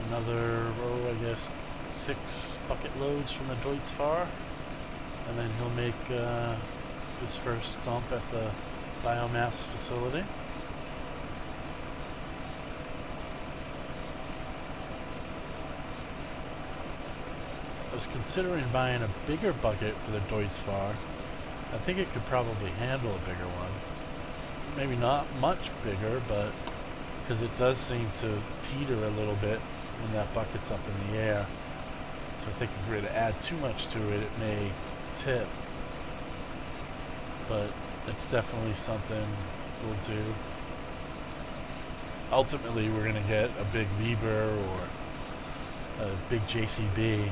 Speaker 1: another, I guess, 6 bucket loads from the Deutz-Fahr. And then he'll make his first dump at the biomass facility. I was considering buying a bigger bucket for the Deutz-Fahr. I think it could probably handle a bigger one. Maybe not much bigger, but because it does seem to teeter a little bit when that bucket's up in the air. So I think if we were to add too much to it, it may tip. But it's definitely something we'll do. Ultimately, we're going to get a big Liebherr or a big JCB.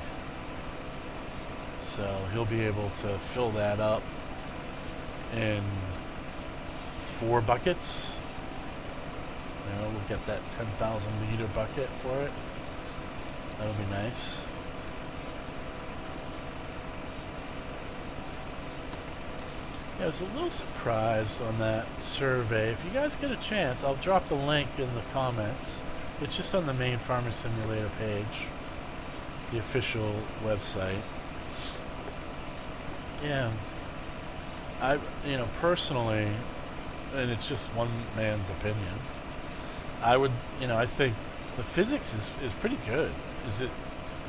Speaker 1: So he'll be able to fill that up in 4 buckets. We'll get that 10,000 liter bucket for it. That'll be nice. Yeah, I was a little surprised on that survey. If you guys get a chance, I'll drop the link in the comments. It's just on the main Farmer Simulator page, the official website. Yeah, personally, and it's just one man's opinion, I would, I think the physics is pretty good. Is it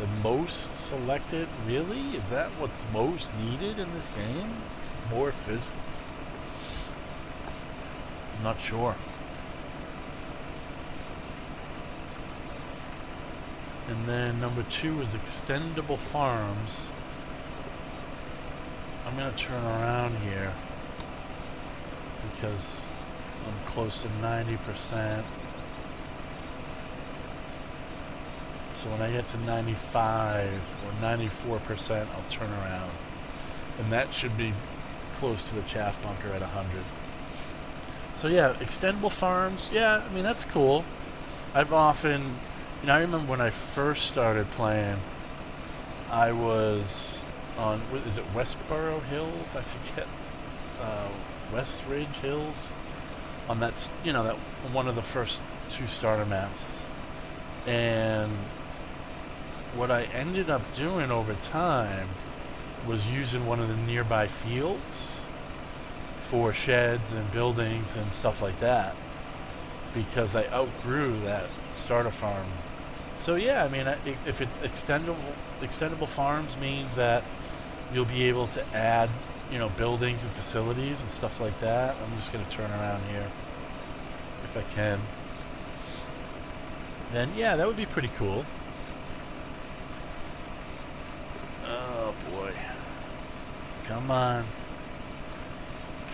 Speaker 1: the most selected, really? Is that what's most needed in this game? More physics? I'm not sure. And then number 2 is extendable farms. I'm going to turn around here because I'm close to 90%. So when I get to 95 or 94%, I'll turn around. And that should be close to the chaff bunker at 100. So yeah, extendable farms, yeah, I mean, that's cool. I've often, I remember when I first started playing, I was on, is it Westboro Hills? I forget. West Ridge Hills? On that, that one of the first 2 starter maps. And what I ended up doing over time was using one of the nearby fields for sheds and buildings and stuff like that, because I outgrew that starter farm. So yeah, I mean, if it's extendable farms means that you'll be able to add, buildings and facilities and stuff like that. I'm just going to turn around here if I can. Then yeah, that would be pretty cool. Oh boy. Come on.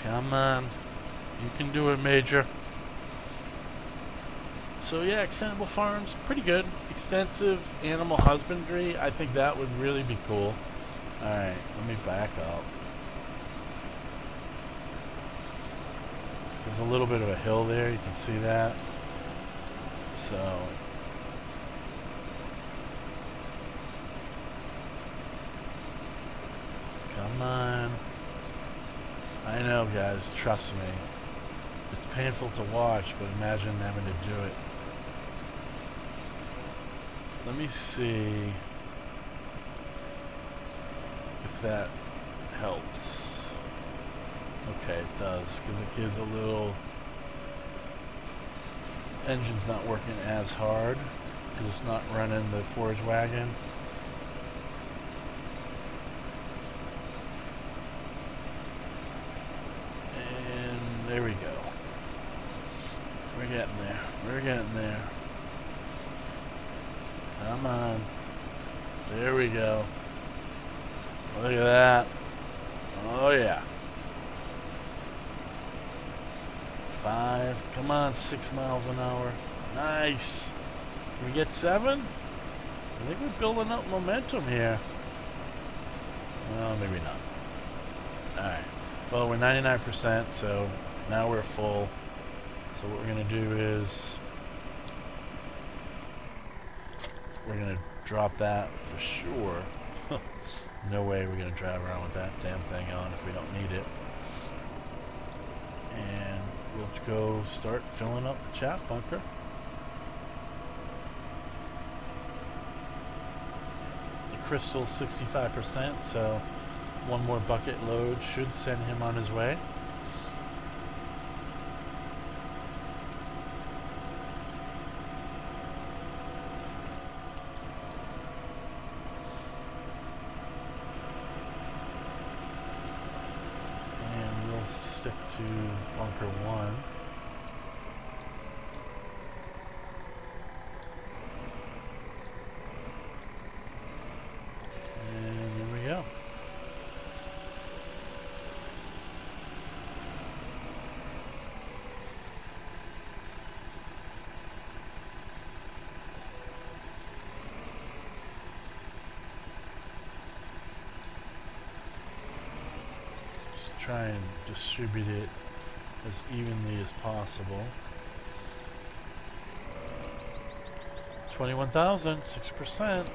Speaker 1: Come on. You can do it, Major. So yeah, extendable farms, pretty good. Extensive animal husbandry, I think that would really be cool. Alright, let me back up. There's a little bit of a hill there, you can see that. So come on. I know, guys, trust me. It's painful to watch, but imagine having to do it. Let me see if that helps. Okay, it does, because it gives a little... Engine's not working as hard, because it's not running the forage wagon. And there we go. We're getting there. We're getting there. Come on. There we go. Look at that. Oh yeah. 5. Come on, 6 miles an hour. Nice. Can we get 7? I think we're building up momentum here. Well, maybe not. Alright. Well, we're 99%, so now we're full. So what we're going to do is we're going to drop that for sure. No way we're going to drive around with that damn thing on if we don't need it. And we'll go start filling up the chaff bunker. The crystal's 65%, so one more bucket load should send him on his way. Stick to bunker 1. And there we go. Try and distribute it as evenly as possible. 21,000, 6%.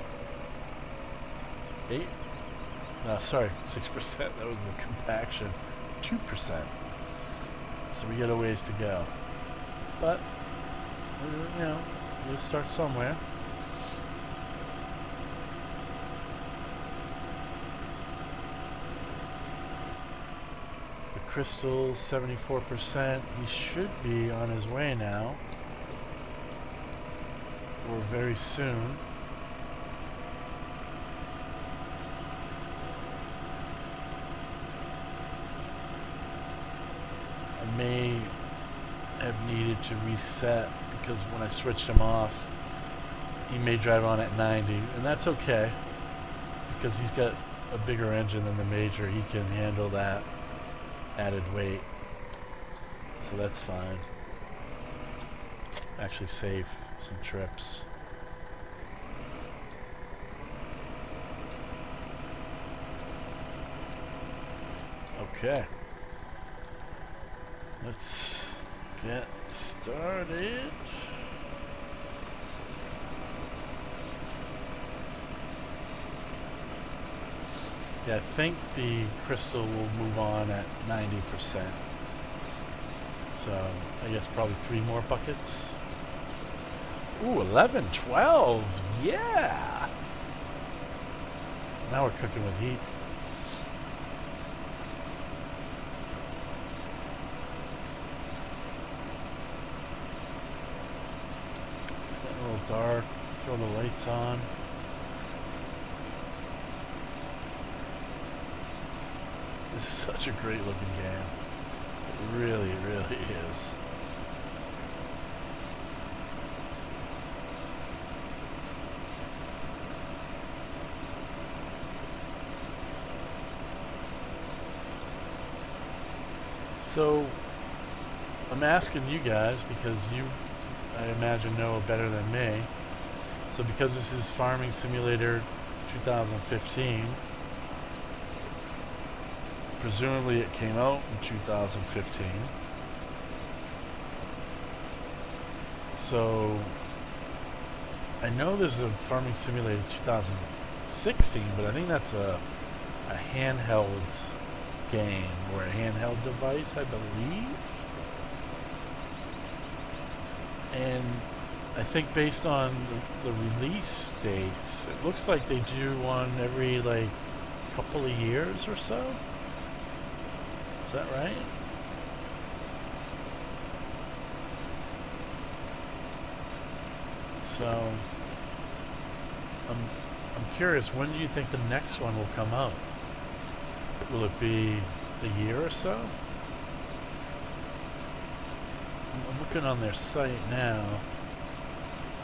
Speaker 1: 8? No, sorry, 6%. That was the compaction. 2%. So we got a ways to go. But, we'll start somewhere. Crystal 74%. He should be on his way now, or very soon. I may have needed to reset because when I switched him off, he may drive on at 90, and that's okay because he's got a bigger engine than the Major. He can handle that added weight, so that's fine. Actually save some trips. Okay. Let's get started. Yeah, I think the crystal will move on at 90%. So, I guess probably 3 more buckets. Ooh, 11, 12. Yeah! Now we're cooking with heat. It's getting a little dark. Throw the lights on. This is such a great looking game. It really, really is. So, I'm asking you guys because you, I imagine, know better than me. So because this is Farming Simulator 2015, presumably it came out in 2015. So I know there's a Farming Simulator 2016, but I think that's a handheld game or a handheld device, I believe. And I think based on the release dates, it looks like they do one every like couple of years or so. Is that right? So I'm curious, when do you think the next one will come out? Will it be a year or so? I'm looking on their site now.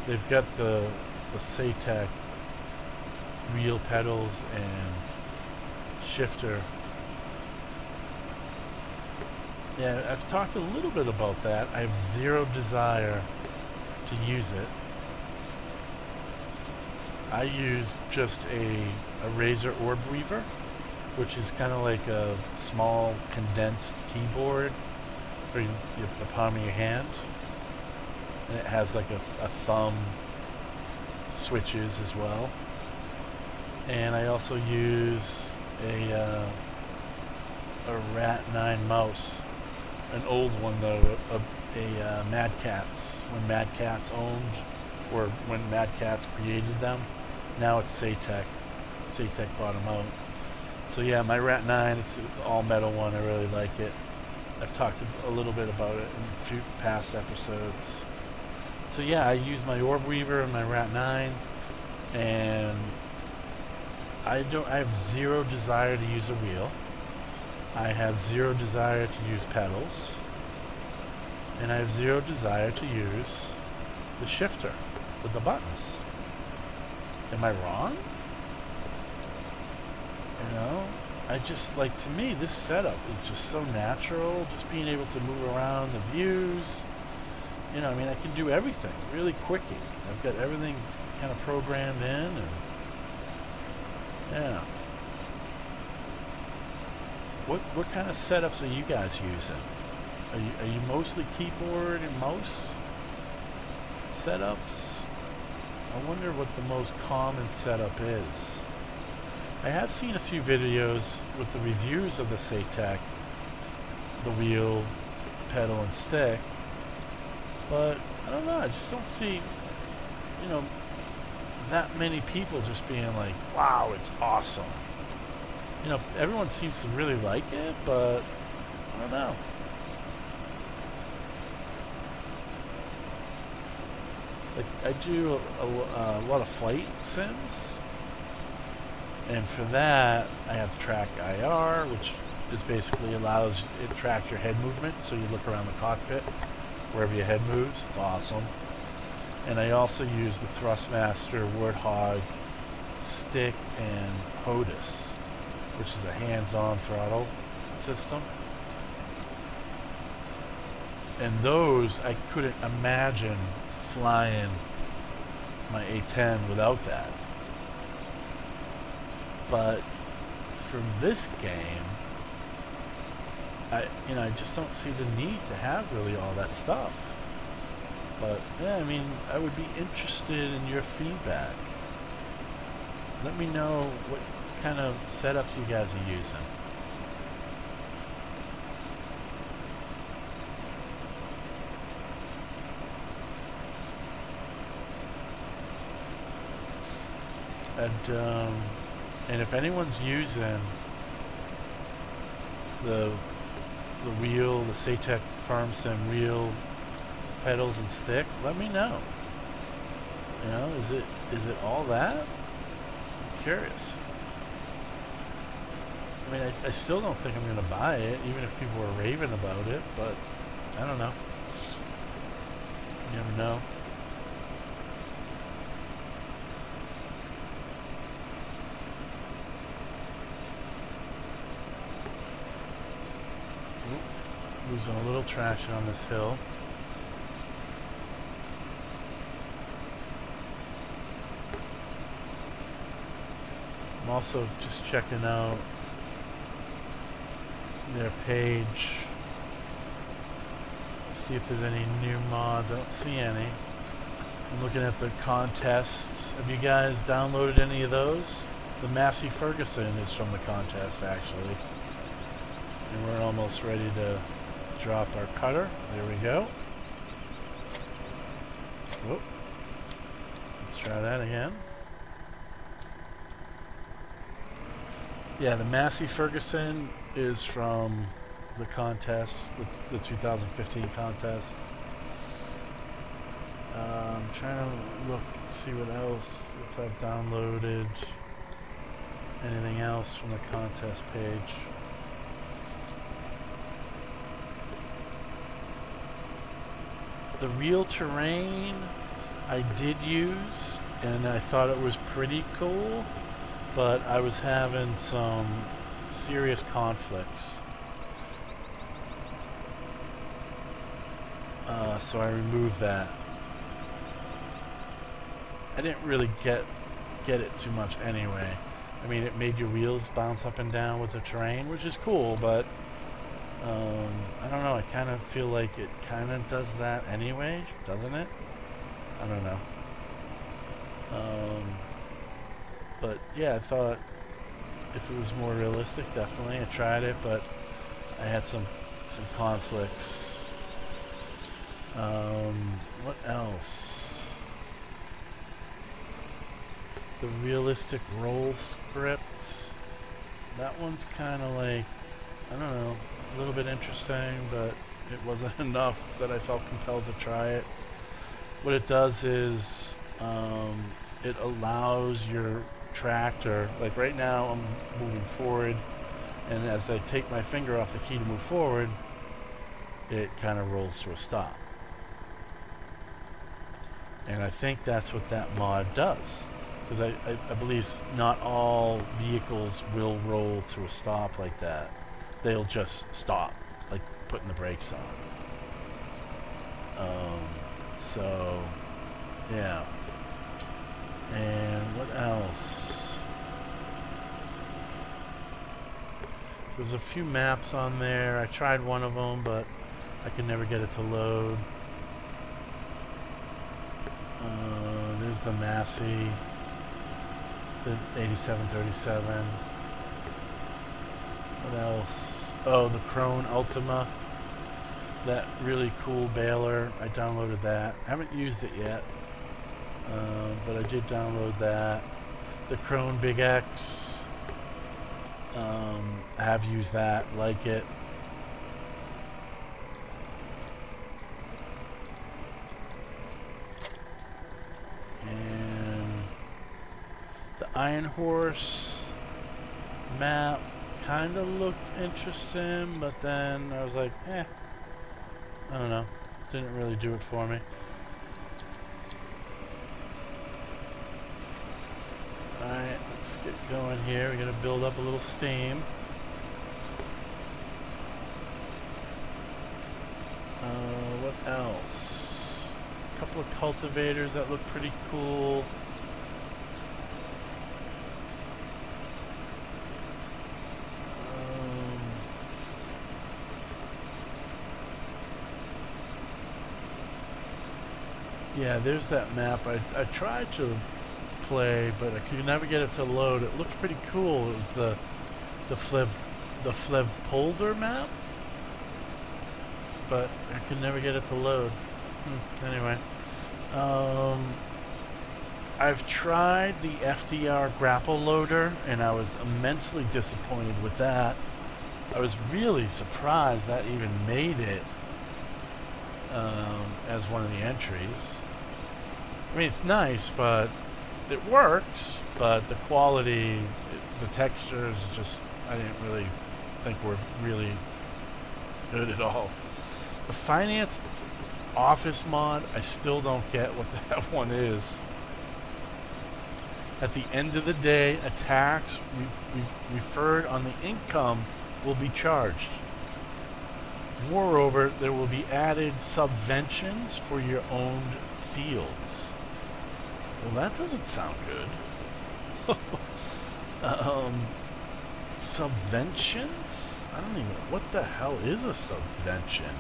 Speaker 1: They've got the SATEC wheel pedals and shifter. Yeah, I've talked a little bit about that. I have zero desire to use it. I use just a Razer Orb Weaver, which is kind of like a small condensed keyboard for the palm of your hand. And it has like a thumb switches as well. And I also use a Rat 9 mouse. An old one though, a Mad Catz, when Mad Catz owned, or when Mad Catz created them. Now it's SATEC. SATEC bought them out. So yeah, my Rat 9, it's an all metal one. I really like it. I've talked a little bit about it in a few past episodes. So yeah, I use my Orb Weaver and my Rat 9, and I have zero desire to use a wheel. I have zero desire to use pedals, and I have zero desire to use the shifter with the buttons. Am I wrong? You know, I just, like, to me, this setup is just so natural, just being able to move around the views. You know, I mean, I can do everything really quickly. I've got everything kind of programmed in, and yeah. What kind of setups are you guys using? Are you mostly keyboard and mouse setups? I wonder what the most common setup is. I have seen a few videos with the reviews of the SATEC, the wheel, pedal, and stick, but I don't know, I just don't see, you know, that many people just being like, wow, it's awesome. You know, everyone seems to really like it, but I don't know. Like, I do a lot of flight sims, and for that I have Track IR, which is basically allows it tracks your head movement, so you look around the cockpit wherever your head moves. It's awesome. And I also use the Thrustmaster Warthog stick and HOTUS, which is a hands-on throttle system. And those, I couldn't imagine flying my A10 without that. But from this game, I just don't see the need to have really all that stuff. But yeah, I mean, I would be interested in your feedback. Let me know what kind of setups you guys are using. And if anyone's using the wheel, the Satec Farm Sim wheel, pedals and stick, let me know. You know, is it all that? I'm curious. I mean, I still don't think I'm going to buy it, even if people are raving about it, but I don't know. You never know. Oop, losing a little traction on this hill. I'm also just checking out their page, see if there's any new mods. I don't see any. I'm looking at the contests. Have you guys downloaded any of those? The Massey Ferguson is from the contest, actually. And we're almost ready to drop our cutter. There we go. Whoop. Let's try that again. Yeah, the Massey Ferguson is from the contest, the 2015 contest. I'm trying to look, see what else, if I've downloaded anything else from the contest page. The Real Terrain I did use, and I thought it was pretty cool, but I was having some serious conflicts. So I removed that. I didn't really get it too much anyway. I mean, it made your wheels bounce up and down with the terrain, which is cool, but I don't know, I kind of feel like it kind of does that anyway, doesn't it? I don't know. But yeah, I thought if it was more realistic, definitely. I tried it, but I had some conflicts. What else? The realistic roll script. That one's kind of like, I don't know, a little bit interesting, but it wasn't enough that I felt compelled to try it. What it does is it allows your tractor, like right now I'm moving forward, and as I take my finger off the key to move forward, it kind of rolls to a stop. And I think that's what that mod does, because I believe not all vehicles will roll to a stop like that. They'll just stop, like putting the brakes on. So yeah. And what else? There's a few maps on there. I tried one of them, but I could never get it to load. There's the Massey, the 8737. What else? Oh, the Krone Ultima. That really cool baler. I downloaded that. I haven't used it yet, but I did download that. The Krone Big X. I have used that, like it. And the Iron Horse map kind of looked interesting, but then I was like, I don't know. Didn't really do it for me. Alright, let's get going here. We're going to build up a little steam. What else? A couple of cultivators that look pretty cool. Yeah, there's that map. I tried to play, but I could never get it to load. It looked pretty cool. It was the Flev the Flev Polder map, but I could never get it to load. Anyway, I've tried the FDR grapple loader, and I was immensely disappointed with that. I was really surprised that even made it as one of the entries. I mean, it's nice, but it works, but the quality, the textures, just, I didn't really think were really good at all. The finance office mod, I still don't get what that one is. At the end of the day, a tax we've referred on the income will be charged. Moreover, there will be added subventions for your owned fields. Well, that doesn't sound good. Subventions? I don't even know. What the hell is a subvention?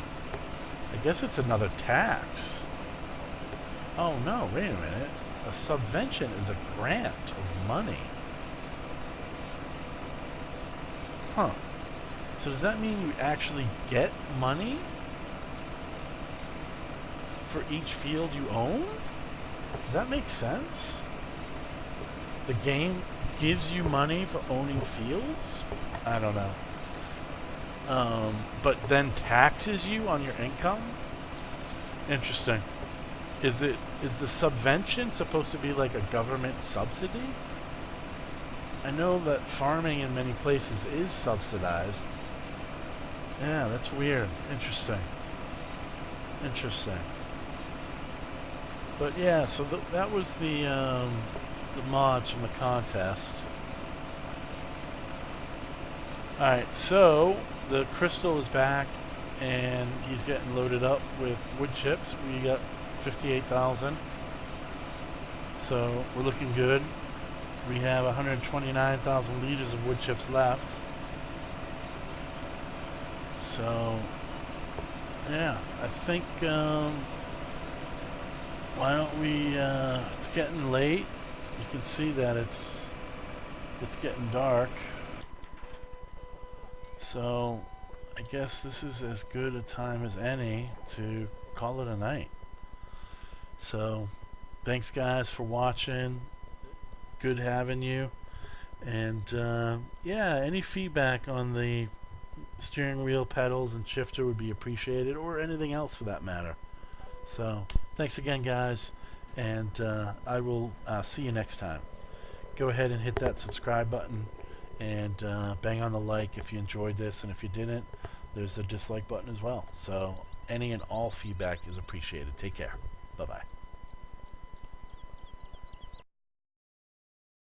Speaker 1: I guess it's another tax. Oh no, wait a minute. A subvention is a grant of money. Huh. So does that mean you actually get money for each field you own? Does that make sense? The game gives you money for owning fields? I don't know. But then taxes you on your income? Interesting. Is the subvention supposed to be like a government subsidy? I know that farming in many places is subsidized. Yeah, that's weird. Interesting. Interesting. But yeah, so that was the mods from the contest. Alright, so the crystal is back and he's getting loaded up with wood chips. We got 58,000. So we're looking good. We have 129,000 liters of wood chips left. So yeah, I think why don't we it's getting late. You can see that it's getting dark. So I guess this is as good a time as any to call it a night. So thanks guys for watching. Good having you. And yeah, any feedback on the steering wheel, pedals, and shifter would be appreciated, or anything else for that matter. So thanks again guys, and I will see you next time. Go ahead and hit that subscribe button and bang on the like if you enjoyed this, and if you didn't, there's the dislike button as well. So any and all feedback is appreciated. Take care. Bye bye.